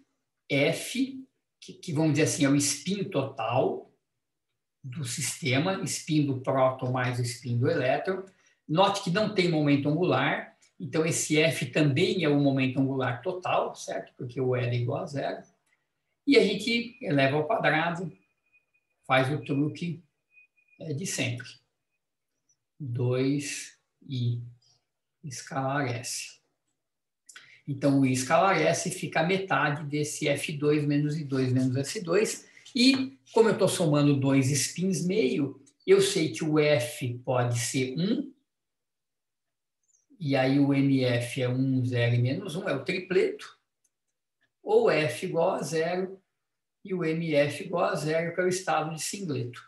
F, que vamos dizer assim, é o spin total do sistema, spin do próton mais o spin do elétron. Note que não tem momento angular, então esse F também é o momento angular total, certo? Porque o L é igual a 0. E a gente eleva ao quadrado, faz o truque de sempre. 2i escalar S. Então, o I escalar S fica a metade desse F2 menos I2 menos S2. E, como eu estou somando dois spins meio, eu sei que o F pode ser 1, e aí o MF é 1, 0 e menos 1, é o tripleto, ou F igual a 0 e o MF igual a 0, que é o estado de singleto.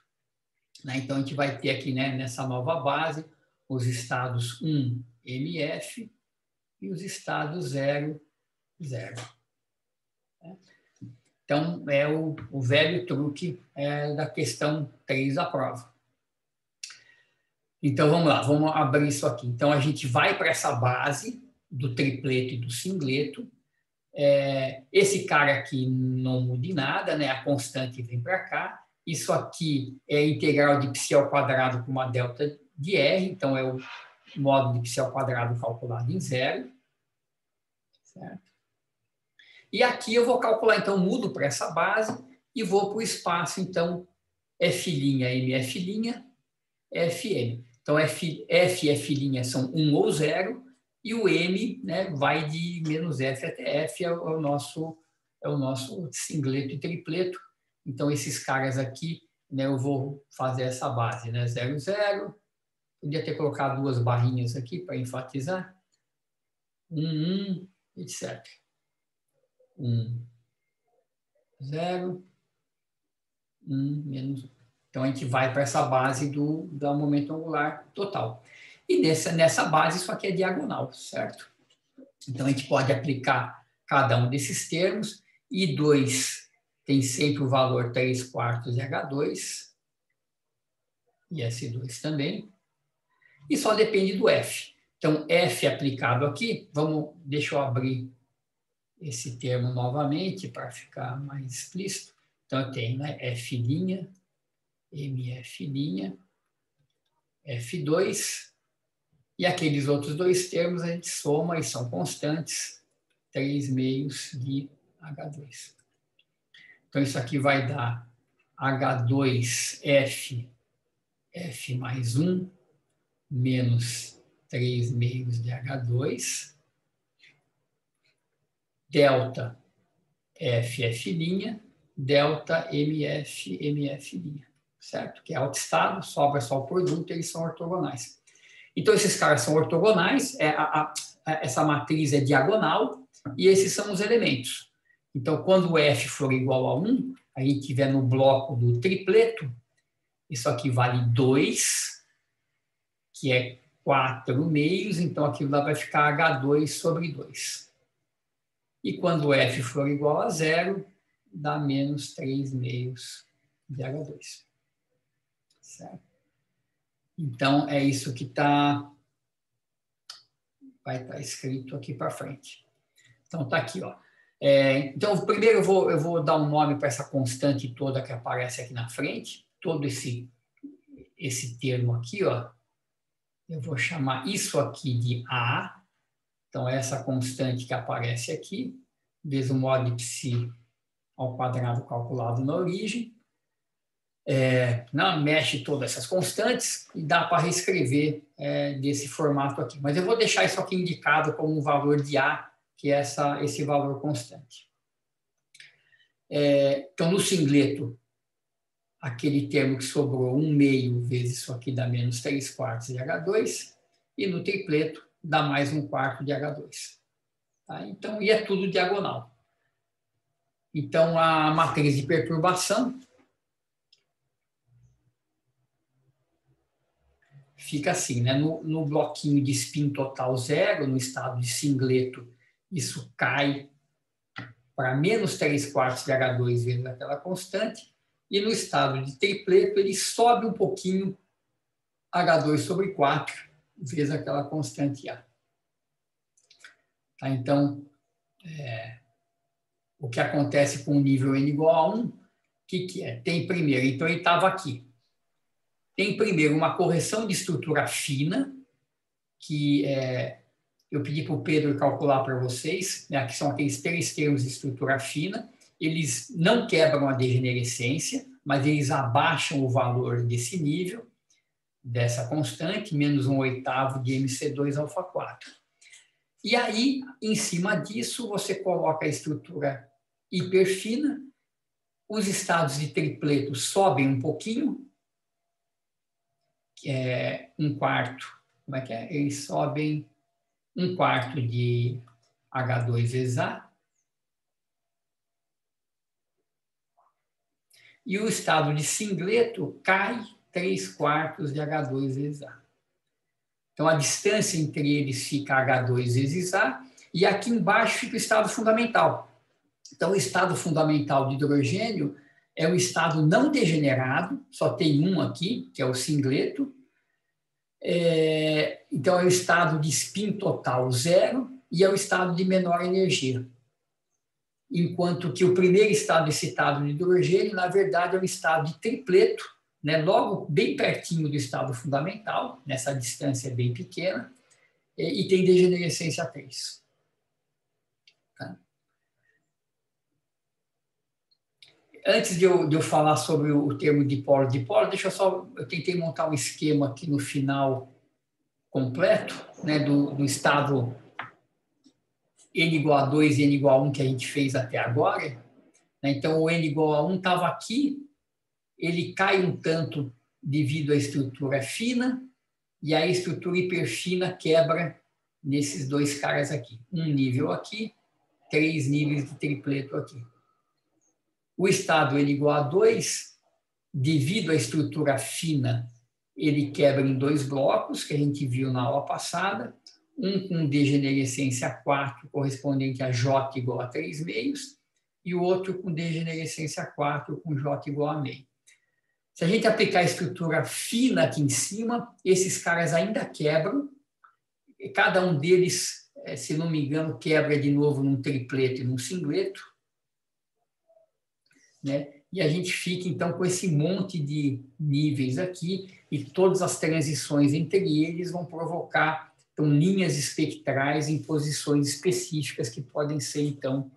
Então, a gente vai ter aqui, né, nessa nova base os estados 1, MF, e os estados 0, 0. Então, é o velho truque da questão 3 da prova. Então, vamos lá, vamos abrir isso aqui. Então, a gente vai para essa base do tripleto e do singleto. Esse cara aqui não muda em nada, né? A constante vem para cá. Isso aqui é a integral de π ao quadrado com uma delta de R, então é o módulo de π ao quadrado calculado em 0. Certo? E aqui eu vou calcular, então, mudo para essa base e vou para o espaço, então, F', MF', Fm. Então, F e F' são 1 ou 0, e o M, né, vai de menos F até F, é o nosso singleto e tripleto. Então, esses caras aqui, né, eu vou fazer essa base, né, 0, 0. Podia ter colocado duas barrinhas aqui para enfatizar. 1, 1, etc. 1, 0, 1, menos 1. Então, a gente vai para essa base do momento angular total. E nessa base, isso aqui é diagonal, certo? Então, a gente pode aplicar cada um desses termos. I2 tem sempre o valor 3/4 de H2. E S2 também. E só depende do F. Então, F aplicado aqui, deixa eu abrir esse termo novamente para ficar mais explícito. Então, eu tenho, né, F', MF', F2, e aqueles outros dois termos a gente soma e são constantes, 3 meios de H2. Então, isso aqui vai dar H2F, F mais 1, menos 3 meios de H2, delta F', delta MF, MF', certo? Que é autoestado, sobra só o produto, eles são ortogonais. Então, esses caras são ortogonais, essa matriz é diagonal, e esses são os elementos. Então, quando o F for igual a 1, a gente estiver no bloco do tripleto, isso aqui vale 2, que é 4 meios, então aquilo lá vai ficar H2 sobre 2. E quando o F for igual a 0, dá menos 3 meios de H2. Certo? Então, é isso que vai estar escrito aqui para frente. Então, está aqui, ó. Então, primeiro eu vou dar um nome para essa constante toda que aparece aqui na frente. Todo esse termo aqui, ó. Eu vou chamar isso aqui de A. Então, essa constante que aparece aqui, vezes o módulo de π ao quadrado calculado na origem. Não mexe todas essas constantes e dá para reescrever desse formato aqui. Mas eu vou deixar isso aqui indicado como um valor de A, que é esse valor constante. Então, no singleto, aquele termo que sobrou, 1 meio vezes isso aqui dá menos 3/4 de H2, e no tripleto dá mais 1/4 de H2. Tá? Então, e é tudo diagonal. Então, a matriz de perturbação fica assim, né? No bloquinho de spin total 0, no estado de singleto, isso cai para menos 3/4 de H2 vezes aquela constante, e no estado de tripleto ele sobe um pouquinho H2 sobre 4 vezes aquela constante A. Tá? Então, o que acontece com o nível N igual a 1, o que é? Tem primeiro, então ele estava aqui. Tem primeiro uma correção de estrutura fina, que eu pedi para o Pedro calcular para vocês, né, que são aqueles 3 termos de estrutura fina. Eles não quebram a degenerescência, mas eles abaixam o valor desse nível, dessa constante, menos 1/8 de MC2 alfa 4. E aí, em cima disso, você coloca a estrutura hiperfina, os estados de tripleto sobem um pouquinho, que é um quarto, como é que é? Eles sobem um quarto de H2ESA, e o estado de singleto cai 3/4 de H2ESA. Então, a distância entre eles fica H2 vezes A, e aqui embaixo fica o estado fundamental. Então, o estado fundamental de hidrogênio é o estado não degenerado, só tem um aqui, que é o singleto. Então, é o estado de spin total zero e é o estado de menor energia. Enquanto que o primeiro estado excitado de hidrogênio, na verdade, é um estado de tripleto, né, logo bem pertinho do estado fundamental, nessa distância bem pequena, e tem degenerescência 3. Tá? Antes de eu falar sobre o termo dipolo, deixa eu tentei montar um esquema aqui no final completo, né, do estado N igual a 2 e N igual a 1 que a gente fez até agora. Né? Então, o N igual a 1 estava aqui, ele cai um tanto devido à estrutura fina, e a estrutura hiperfina quebra nesses dois caras aqui. Um nível aqui, 3 níveis de tripleto aqui. O estado N igual a 2, devido à estrutura fina, ele quebra em 2 blocos, que a gente viu na aula passada, um com degenerescência 4, correspondente a J igual a 3 meios, e o outro com degenerescência 4, com J igual a meio. Se a gente aplicar a estrutura fina aqui em cima, esses caras ainda quebram. Cada um deles, se não me engano, quebra de novo num tripleto e num singleto. Né? E a gente fica, então, com esse monte de níveis aqui, e todas as transições entre eles vão provocar então, linhas espectrais em posições específicas que podem ser, então,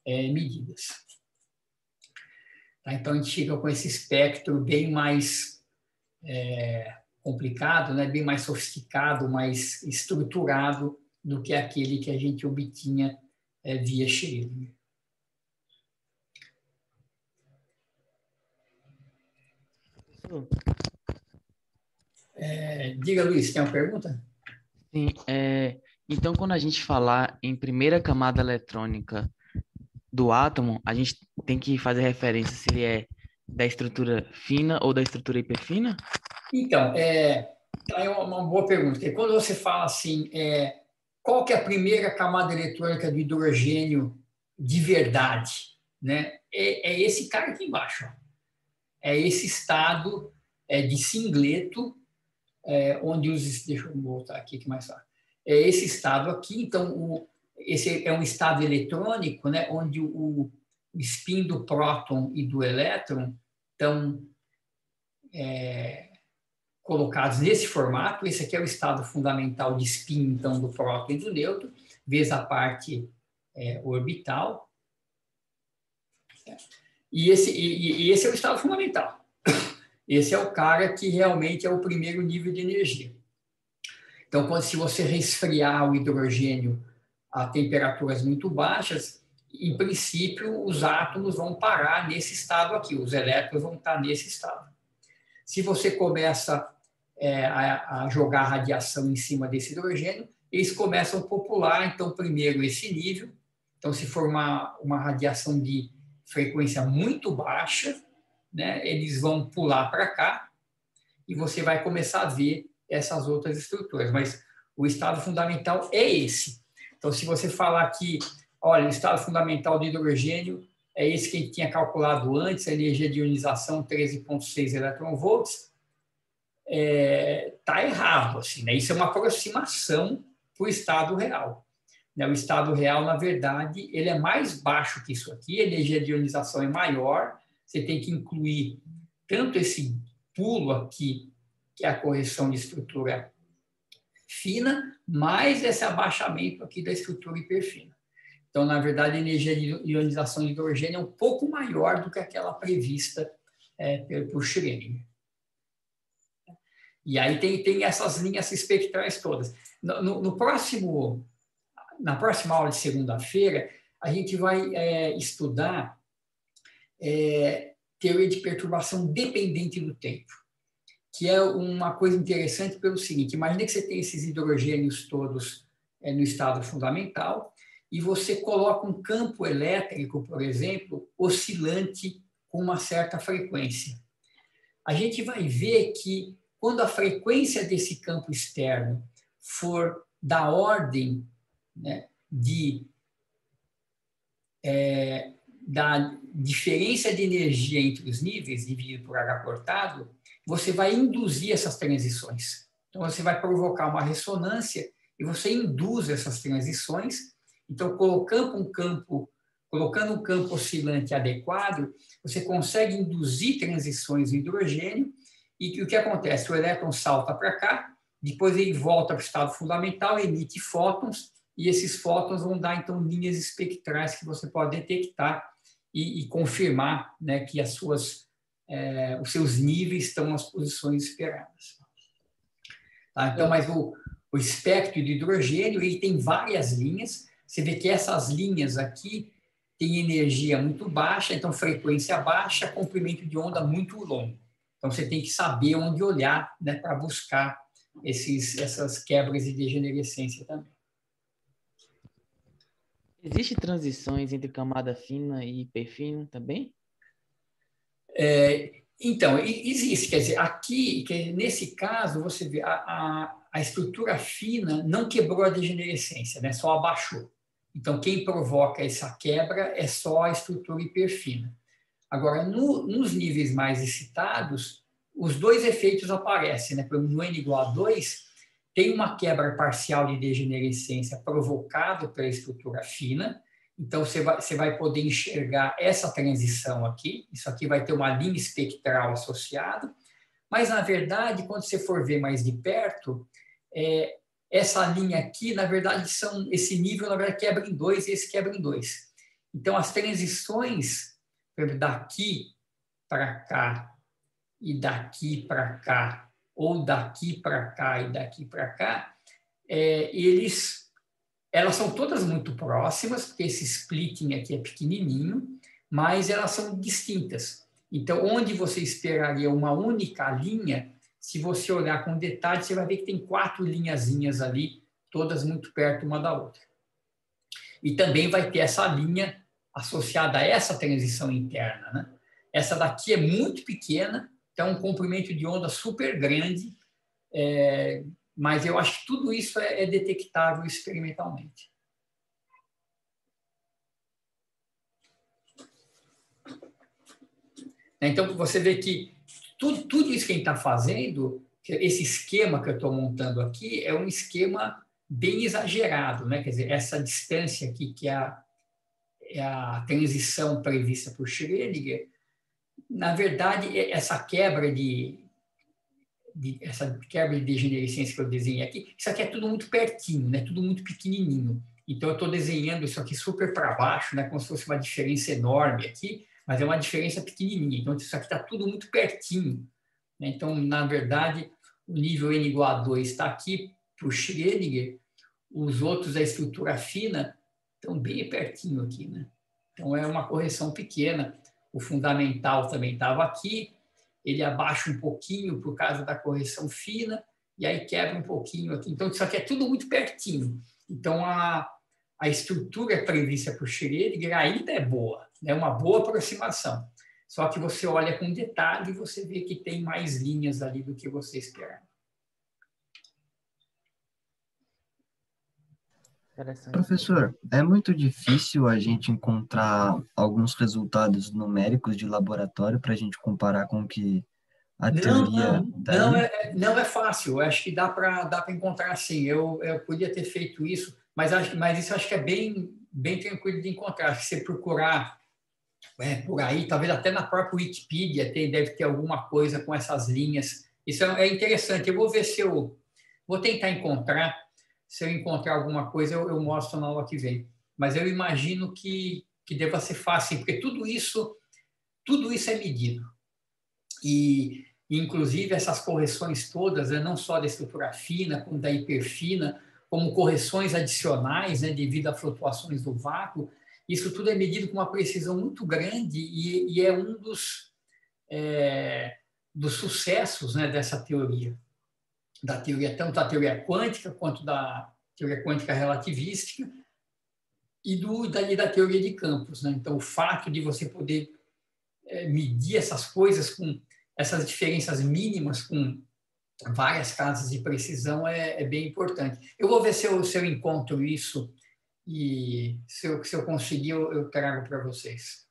medidas. Então, a gente fica com esse espectro bem mais complicado, né? Bem mais sofisticado, mais estruturado do que aquele que a gente obtinha via Schrödinger. Diga, Luiz, tem uma pergunta? Sim, então quando a gente falar em primeira camada eletrônica do átomo, a gente tem que fazer referência se ele é da estrutura fina ou da estrutura hiperfina? Então, é uma boa pergunta. Porque quando você fala assim, qual que é a primeira camada eletrônica do hidrogênio de verdade? Né? É esse cara aqui embaixo. Ó. É esse estado de singleto, onde os... Deixa eu voltar aqui que mais fácil. É esse estado aqui, então, esse é um estado eletrônico, né, onde o spin do próton e do elétron estão colocados nesse formato. Esse aqui é o estado fundamental de spin, então, do próton e do nêutron, vezes a parte orbital. E esse é o estado fundamental. Esse é o cara que realmente é o primeiro nível de energia. Então, se você resfriar o hidrogênio a temperaturas muito baixas, em princípio, os átomos vão parar nesse estado aqui, os elétrons vão estar nesse estado. Se você começa a jogar radiação em cima desse hidrogênio, eles começam a popular, então, primeiro esse nível. Então, se for uma radiação de frequência muito baixa, né, eles vão pular para cá e você vai começar a ver essas outras estruturas. Mas o estado fundamental é esse. Então, se você falar que, olha, o estado fundamental de hidrogênio é esse que a gente tinha calculado antes, a energia de ionização 13,6 eletronvolts, está errado. Assim, né? Isso é uma aproximação para o estado real. O estado real, na verdade, ele é mais baixo que isso aqui, a energia de ionização é maior, você tem que incluir tanto esse pulo aqui, que é a correção de estrutura fina, mais esse abaixamento aqui da estrutura hiperfina. Então, na verdade, a energia de ionização de hidrogênio é um pouco maior do que aquela prevista por Schrödinger. E aí tem essas linhas espectrais todas. No próximo na próxima aula de segunda-feira, a gente vai estudar teoria de perturbação dependente do tempo, que é uma coisa interessante pelo seguinte: imagine que você tem esses hidrogênios todos no estado fundamental e você coloca um campo elétrico, por exemplo, oscilante com uma certa frequência. A gente vai ver que quando a frequência desse campo externo for da ordem, né, da diferença de energia entre os níveis, dividido por H cortado, você vai induzir essas transições. Então, você vai provocar uma ressonância e você induz essas transições. Então, colocando um campo oscilante adequado, você consegue induzir transições no hidrogênio e o que acontece? O elétron salta para cá, depois ele volta para o estado fundamental, emite fótons, e esses fótons vão dar, então, linhas espectrais que você pode detectar e confirmar, né, que os seus níveis estão nas posições esperadas. Tá? Então, mas o espectro de hidrogênio ele tem várias linhas. Você vê que essas linhas aqui têm energia muito baixa, então frequência baixa, comprimento de onda muito longo. Então, você tem que saber onde olhar, né, para buscar essas quebras de degenerescência também. Existem transições entre camada fina e hiperfina também? Então, existe. Quer dizer, aqui, nesse caso, você vê a estrutura fina não quebrou a degenerescência, né? Só abaixou. Então, quem provoca essa quebra é só a estrutura hiperfina. Agora, nos níveis mais excitados, os dois efeitos aparecem, né? Por exemplo, no N igual a 2, tem uma quebra parcial de degenerescência provocada pela estrutura fina. Então, você vai poder enxergar essa transição aqui. Isso aqui vai ter uma linha espectral associada. Mas, na verdade, quando você for ver mais de perto, essa linha aqui, na verdade, esse nível, na verdade, quebra em 2 e esse quebra em 2. Então, as transições, por exemplo, daqui para cá e daqui para cá, ou daqui para cá e daqui para cá, elas são todas muito próximas, porque esse splitting aqui é pequenininho, mas elas são distintas. Então, onde você esperaria uma única linha, se você olhar com detalhe, você vai ver que tem 4 linhazinhas ali, todas muito perto uma da outra. E também vai ter essa linha associada a essa transição interna, né? Essa daqui é muito pequena, então um comprimento de onda super grande, mas eu acho que tudo isso é detectável experimentalmente. Então, você vê que tudo isso que a gente está fazendo, esse esquema que eu estou montando aqui, é um esquema bem exagerado, né? Quer dizer, essa distância aqui, que é a transição prevista por Schrödinger, na verdade, essa quebra de degenerescência que eu desenhei aqui, isso aqui é tudo muito pertinho, né? Tudo muito pequenininho. Então, eu estou desenhando isso aqui super para baixo, né? Como se fosse uma diferença enorme aqui, mas é uma diferença pequenininha. Então, isso aqui está tudo muito pertinho, né? Então, na verdade, o nível N igual a 2 está aqui para o Schrödinger, os outros da estrutura fina estão bem pertinho aqui, né? Então, é uma correção pequena. O fundamental também estava aqui, ele abaixa um pouquinho por causa da correção fina, e aí quebra um pouquinho aqui. Então, isso aqui é tudo muito pertinho. Então, a estrutura prevista por Schrödinger ainda é boa, é uma boa aproximação. Só que você olha com detalhe e você vê que tem mais linhas ali do que você esperava. Professor, é muito difícil a gente encontrar alguns resultados numéricos de laboratório para a gente comparar com o que a teoria daí? Não é fácil. Eu acho que dá para encontrar sim. Eu podia ter feito isso, mas isso acho que é bem tranquilo de encontrar. Acho que você procurar por aí, talvez até na própria Wikipedia deve ter alguma coisa com essas linhas. Isso é interessante. Eu vou ver se eu vou tentar encontrar. Se eu encontrar alguma coisa, eu mostro na aula que vem. Mas eu imagino que deva ser fácil, porque tudo isso é medido. E inclusive, essas correções todas, não só da estrutura fina, como da hiperfina, como correções adicionais, né, devido a flutuações do vácuo. Isso tudo é medido com uma precisão muito grande e é um dos sucessos, né, dessa teoria, tanto da teoria quântica quanto da teoria quântica relativística e da teoria de campos, né? Então, o fato de você poder medir essas coisas com essas diferenças mínimas com várias casas de precisão é bem importante. Eu vou ver se eu encontro isso e se eu conseguir, eu trago para vocês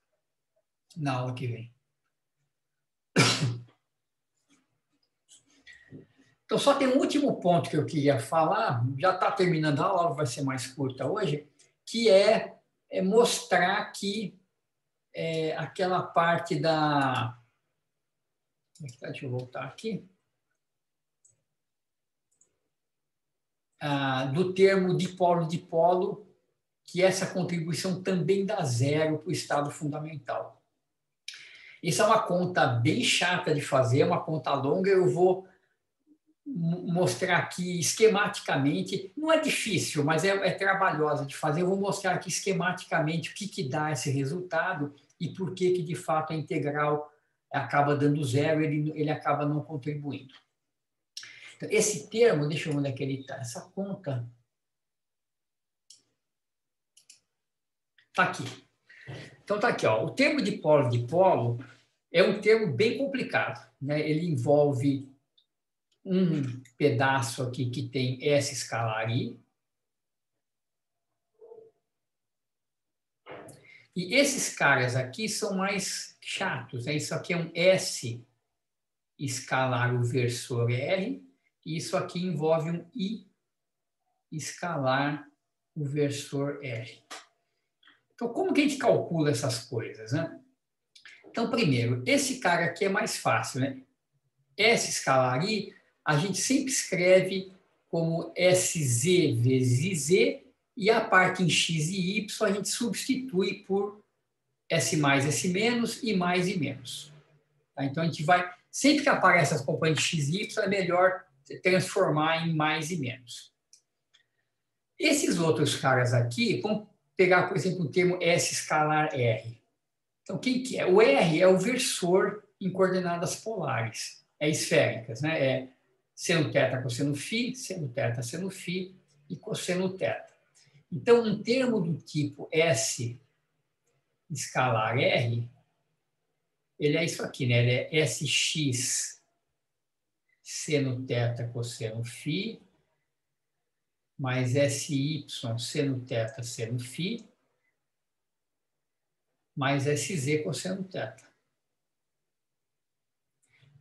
na aula que vem. Então, só tem um último ponto que eu queria falar, já está terminando a aula, vai ser mais curta hoje, que é mostrar que aquela parte da... Deixa eu voltar aqui. Do termo dipolo-dipolo, que essa contribuição também dá zero para o estado fundamental. Isso é uma conta bem chata de fazer, é uma conta longa, eu vou mostrar aqui esquematicamente, não é difícil, mas é trabalhosa de fazer, eu vou mostrar aqui esquematicamente o que dá esse resultado e por que de fato a integral acaba dando zero, ele acaba não contribuindo. Então, esse termo, deixa eu ver onde é que ele está, essa conta está aqui. Então, está aqui, ó, o termo dipolo-dipolo é um termo bem complicado, né? Ele envolve um pedaço aqui que tem S escalar I. E esses caras aqui são mais chatos, né? Isso aqui é um S escalar o versor R, e isso aqui envolve um I escalar o versor R. Então, como que a gente calcula essas coisas, né? Então, primeiro, esse cara aqui é mais fácil, né? S escalar I, a gente sempre escreve como SZ vezes Z, e a parte em X e Y a gente substitui por S mais, S menos, e mais e menos. Tá? Então, a gente vai... Sempre que aparecem as componentes X e Y, é melhor transformar em mais e menos. Esses outros caras aqui, vamos pegar, por exemplo, o termo S escalar R. Então, quem que é? O R é o versor em coordenadas polares, esféricas, né? É seno θ, cosseno φ, seno θ, seno φ e cosseno θ. Então, um termo do tipo S escalar R, ele é isso aqui, né? Ele é SX seno θ, cosseno φ, mais SY seno θ, seno φ, mais SZ cosseno θ.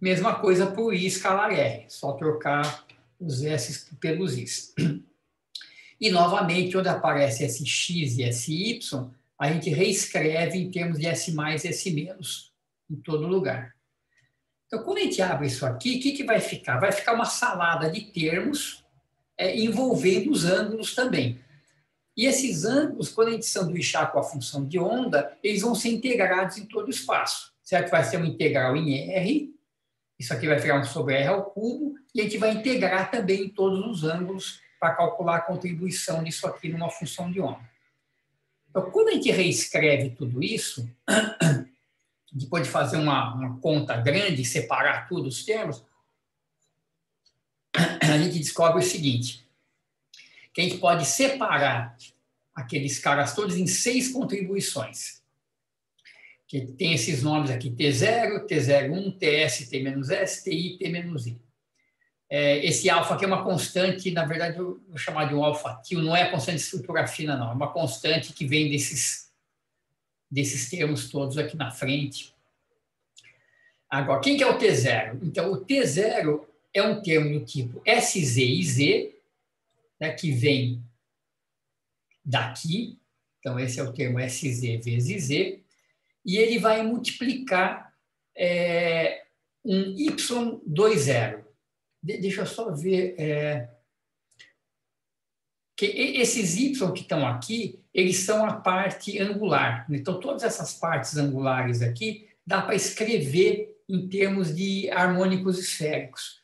Mesma coisa para o I escalar R, só trocar os S pelos Is. E, novamente, onde aparece SX e SY, a gente reescreve em termos de S mais e S menos em todo lugar. Então, quando a gente abre isso aqui, o que vai ficar? Vai ficar uma salada de termos envolvendo os ângulos também. E esses ângulos, quando a gente sanduichar com a função de onda, eles vão ser integrados em todo o espaço. Certo? Vai ser uma integral em R, isso aqui vai ficar um sobre R ao cubo, e a gente vai integrar também em todos os ângulos para calcular a contribuição disso aqui numa função de onda. Então, quando a gente reescreve tudo isso, depois de fazer uma conta grande, separar todos os termos, a gente descobre o seguinte, que a gente pode separar aqueles caras todos em 6 contribuições. Que tem esses nomes aqui, T0, T01, TS, T-S, TI, T-I. Esse alfa aqui é uma constante, na verdade, eu vou chamar de um alfa-tio, não é constante de estrutura fina, não. É uma constante que vem desses termos todos aqui na frente. Agora, quem que é o T0? Então, o T0 é um termo do tipo SZ e Z, né, que vem daqui. Então, esse é o termo SZ vezes Z. E ele vai multiplicar um Y20. Deixa eu só ver. Que esses Y que estão aqui, eles são a parte angular. Então, todas essas partes angulares aqui, dá para escrever em termos de harmônicos esféricos.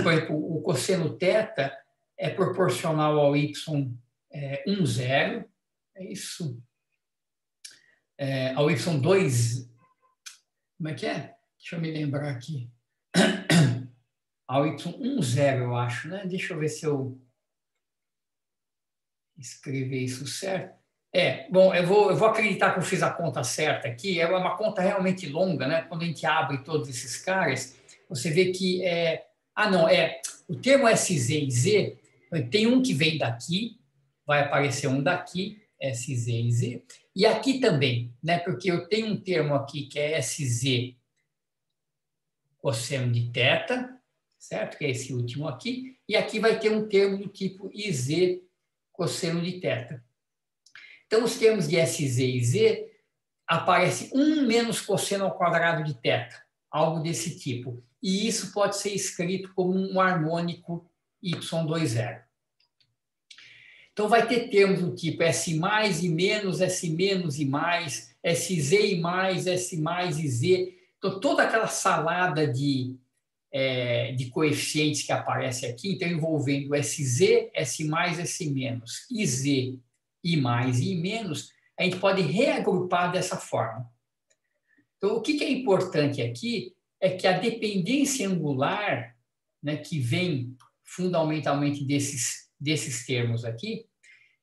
Por exemplo, o cosseno θ é proporcional ao y 1, 0. É isso. Ao y 2, como é que é? Deixa eu me lembrar aqui. Ao y 1, 0, eu acho, né? Deixa eu ver se eu escrever isso certo. Bom, eu vou acreditar que eu fiz a conta certa aqui. É uma conta realmente longa, né? Quando a gente abre todos esses caras, você vê que o termo SZ e Z, tem um que vem daqui, vai aparecer um daqui, SZ e Z, e aqui também, né? Porque eu tenho um termo aqui que é SZ cosseno de θ, certo? Que é esse último aqui, e aqui vai ter um termo do tipo IZ cosseno de θ. Então, os termos de SZ e Z aparece 1 menos cosseno ao quadrado de θ, algo desse tipo. E isso pode ser escrito como um harmônico y2, 0. Então, vai ter termos do tipo S mais e menos, S menos e mais, SZ e mais, S mais e Z. Então, toda aquela salada de coeficientes que aparece aqui, então, envolvendo SZ, S mais, S menos, IZ, I mais e I menos, a gente pode reagrupar dessa forma. Então, o que é importante aqui é que a dependência angular, né, que vem fundamentalmente desses termos aqui,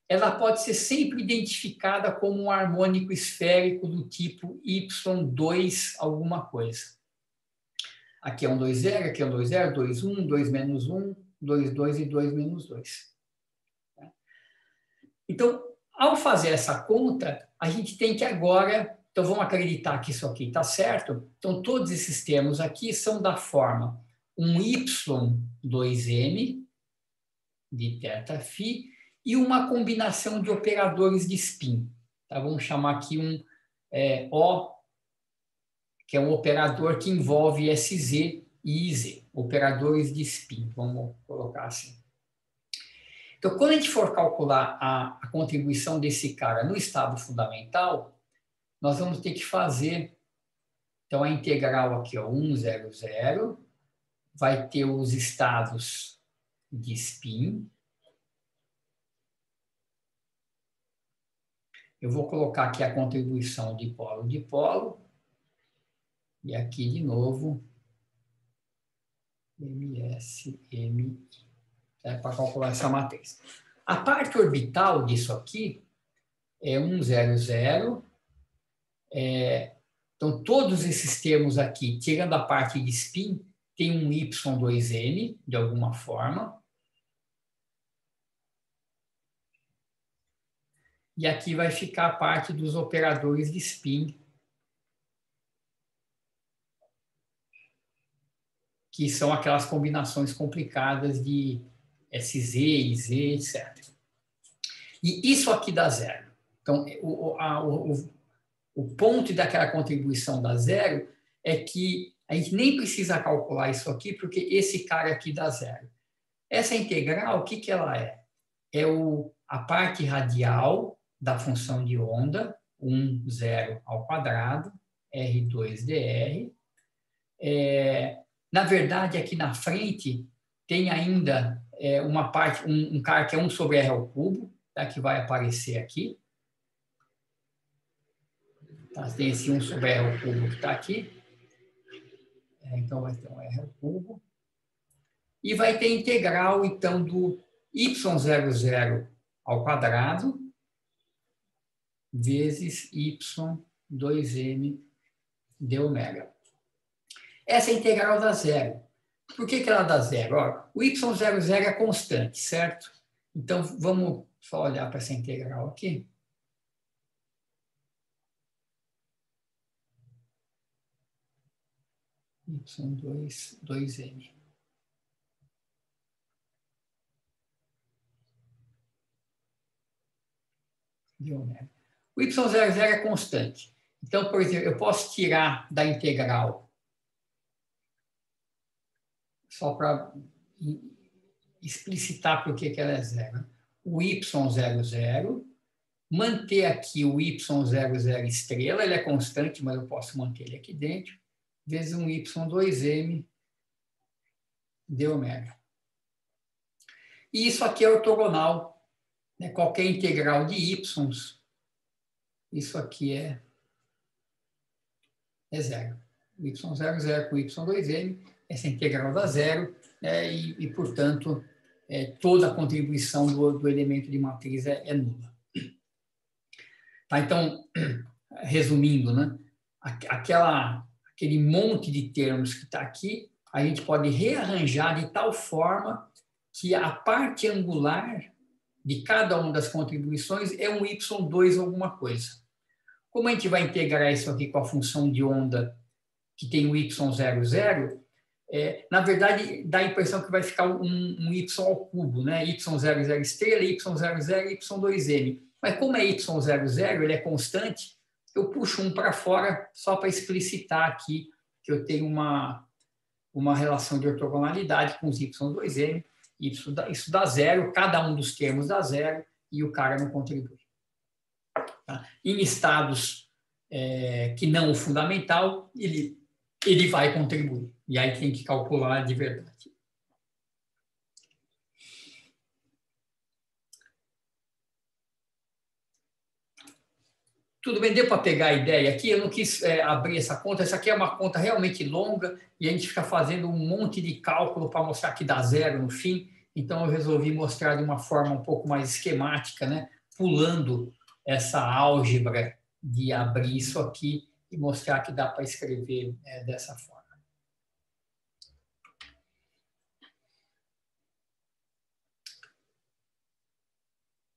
ela pode ser sempre identificada como um harmônico esférico do tipo y2 alguma coisa. Aqui é um 2, 0, aqui é um 2, 0, 2, 1, 2 menos 1, 2, 2 e 2 menos 2. Então, ao fazer essa conta, a gente tem que agora... Então, vamos acreditar que isso aqui está certo. Então, todos esses termos aqui são da forma um y2m de θφ e uma combinação de operadores de spin. Tá? Vamos chamar aqui um O, que é um operador que envolve SZ e IZ, operadores de spin. Vamos colocar assim. Então, quando a gente for calcular a contribuição desse cara no estado fundamental, nós vamos ter que fazer, então, a integral aqui, 1, 0, 0, vai ter os estados de spin. Eu vou colocar aqui a contribuição de polo, e aqui, de novo, MSMI, para calcular essa matriz. A parte orbital disso aqui é 1, 0, 0. Então, todos esses termos aqui, tirando a parte de spin, tem um y2m, de alguma forma. E aqui vai ficar a parte dos operadores de spin, que são aquelas combinações complicadas de SZ, IZ, etc. E isso aqui dá zero. Então, o ponto daquela contribuição dá zero é que a gente nem precisa calcular isso aqui, porque esse cara aqui dá zero. Essa integral, o que ela é? É a parte radial da função de onda, 1, 0 ao quadrado, R2dr. Na verdade, aqui na frente, tem ainda uma parte, um cara que é 1 sobre R ao cubo, tá, que vai aparecer aqui. Tá, tem esse 1 sobre R ao cubo que está aqui. Então, vai ter um R ao cubo. E vai ter integral, então, do y00 ao quadrado vezes y2m de ômega. Essa integral dá zero. Por que ela dá zero? Ó, o y00 é constante, certo? Então, vamos só olhar para essa integral aqui. y2m. De ômega. O y00 é constante. Então, por exemplo, eu posso tirar da integral, só para explicitar por que ela é zero, o y00, manter aqui o y00 estrela, ele é constante, mas eu posso manter ele aqui dentro, vezes um y2m de ômega. E isso aqui é ortogonal, né? Qualquer integral de y, isso aqui é zero. Y00 com y2m, essa integral dá zero, né? E portanto, toda a contribuição do elemento de matriz é nula. Tá, então, resumindo, né? Aquele monte de termos que está aqui, a gente pode rearranjar de tal forma que a parte angular de cada uma das contribuições é um y2 alguma coisa. Como a gente vai integrar isso aqui com a função de onda que tem o y00, na verdade, dá a impressão que vai ficar um y ao cubo, né? Y00 estrela, y00 e y2m. Mas como é y00, ele é constante, eu puxo um para fora só para explicitar aqui que eu tenho uma relação de ortogonalidade com os y2m. Isso dá zero, cada um dos termos dá zero e o cara não contribui. Tá? Em estados que não o fundamental, ele vai contribuir. E aí tem que calcular de verdade. Tudo bem, deu para pegar a ideia aqui? Eu não quis abrir essa conta. Essa aqui é uma conta realmente longa e a gente fica fazendo um monte de cálculo para mostrar que dá zero no fim. Então, eu resolvi mostrar de uma forma um pouco mais esquemática, né? Pulando essa álgebra de abrir isso aqui e mostrar que dá para escrever dessa forma.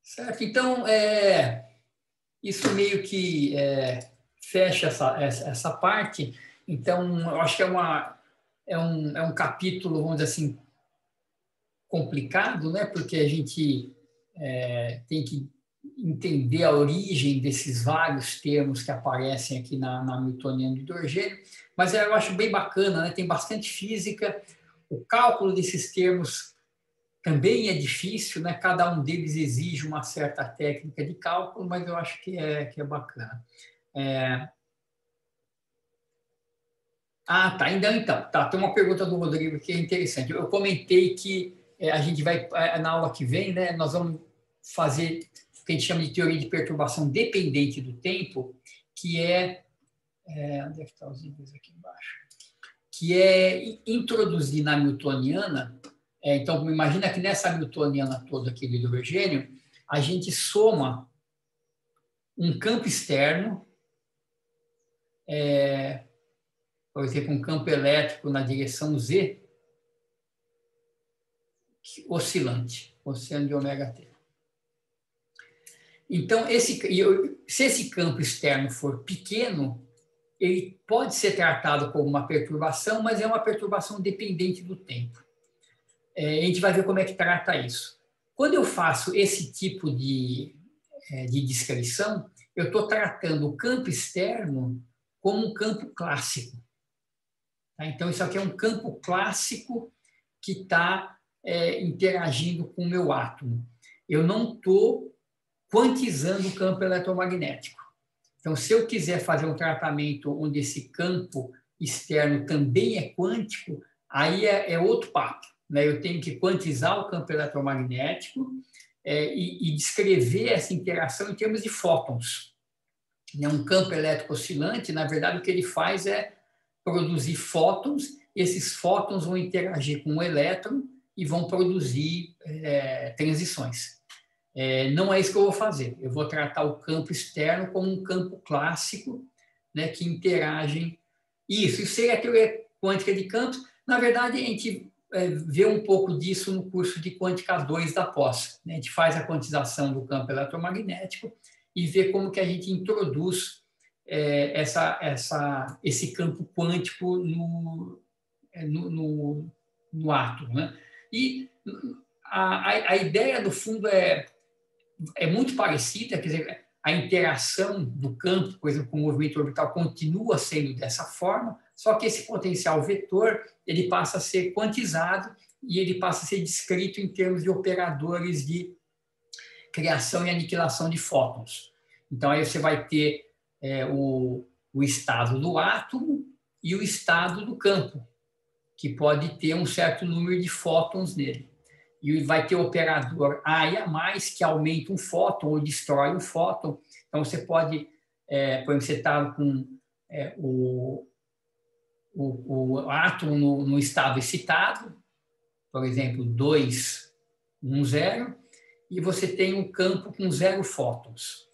Certo? Então, isso meio que fecha essa parte. Então, eu acho que é um capítulo, vamos dizer assim, complicado, né? Porque a gente tem que entender a origem desses vários termos que aparecem aqui na Hamiltoniana do hidrogênio, mas eu acho bem bacana, né? Tem bastante física, o cálculo desses termos também é difícil, né? Cada um deles exige uma certa técnica de cálculo, mas eu acho que é bacana. Tá. Então, tem uma pergunta do Rodrigo que é interessante. Eu comentei que a gente vai, na aula que vem, né? Nós vamos fazer o que a gente chama de teoria de perturbação dependente do tempo, que onde é que está os níveis aqui embaixo? Que é introduzir na Hamiltoniana. Então, imagina que nessa Hamiltoniana toda aqui do hidrogênio, a gente soma um campo externo, por exemplo, um campo elétrico na direção Z, oscilante, oceano de ômega t. Então, se esse campo externo for pequeno, ele pode ser tratado como uma perturbação, mas é uma perturbação dependente do tempo. A gente vai ver como é que trata isso. Quando eu faço esse tipo de descrição, eu estou tratando o campo externo como um campo clássico. Tá? Então, isso aqui é um campo clássico que está interagindo com o meu átomo. Eu não estou quantizando o campo eletromagnético. Então, se eu quiser fazer um tratamento onde esse campo externo também é quântico, aí é outro papo. Né? Eu tenho que quantizar o campo eletromagnético e descrever essa interação em termos de fótons. Um campo elétrico oscilante, na verdade, o que ele faz é produzir fótons, e esses fótons vão interagir com o elétron e vão produzir transições. Não é isso que eu vou fazer. Eu vou tratar o campo externo como um campo clássico, né, que interagem. Isso seria a teoria quântica de campos. Na verdade, a gente vê um pouco disso no curso de Quântica 2 da pós. A gente faz a quantização do campo eletromagnético e vê como que a gente introduz esse campo quântico no átomo. Né? E a ideia, do fundo, é muito parecida, quer dizer, a interação do campo, por exemplo, com o movimento orbital continua sendo dessa forma, só que esse potencial vetor ele passa a ser quantizado e ele passa a ser descrito em termos de operadores de criação e aniquilação de fótons. Então, aí você vai ter o estado do átomo e o estado do campo, que pode ter um certo número de fótons nele. e vai ter operador A e a mais que aumenta um fóton ou destrói um fóton. Então, você pode, por exemplo, você está com o átomo no estado excitado, por exemplo, 2, 1, 0, e você tem um campo com 0 fótons.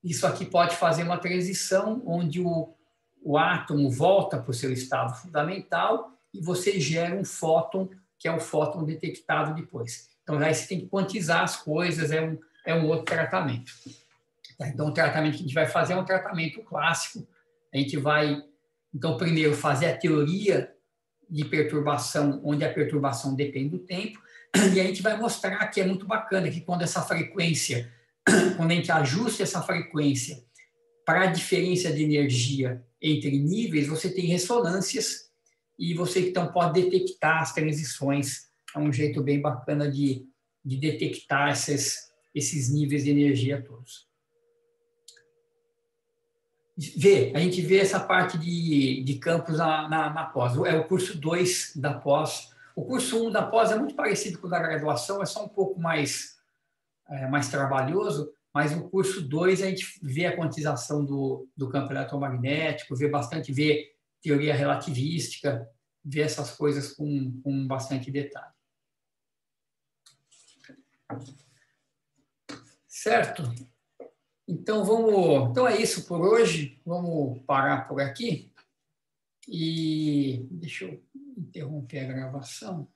Isso aqui pode fazer uma transição onde o átomo volta para o seu estado fundamental e você gera um fóton, que é o fóton detectado depois. Então, aí você tem que quantizar as coisas, é um outro tratamento. Tá? Então, o tratamento que a gente vai fazer é um tratamento clássico. A gente vai, então, primeiro fazer a teoria de perturbação, onde a perturbação depende do tempo, e a gente vai mostrar que é muito bacana, que quando essa frequência, quando a gente ajusta essa frequência para a diferença de energia entre níveis, você tem ressonâncias e você, então, pode detectar as transições. É um jeito bem bacana de detectar esses níveis de energia todos. A gente vê essa parte de campos na pós. É o curso 2 da pós. O curso 1 da pós é muito parecido com o da graduação, é só um pouco mais trabalhoso, mas no curso 2 a gente vê a quantização do campo eletromagnético, vê teoria relativística, vê essas coisas com bastante detalhe. Certo? Então é isso por hoje. Vamos parar por aqui. E deixa eu interromper a gravação.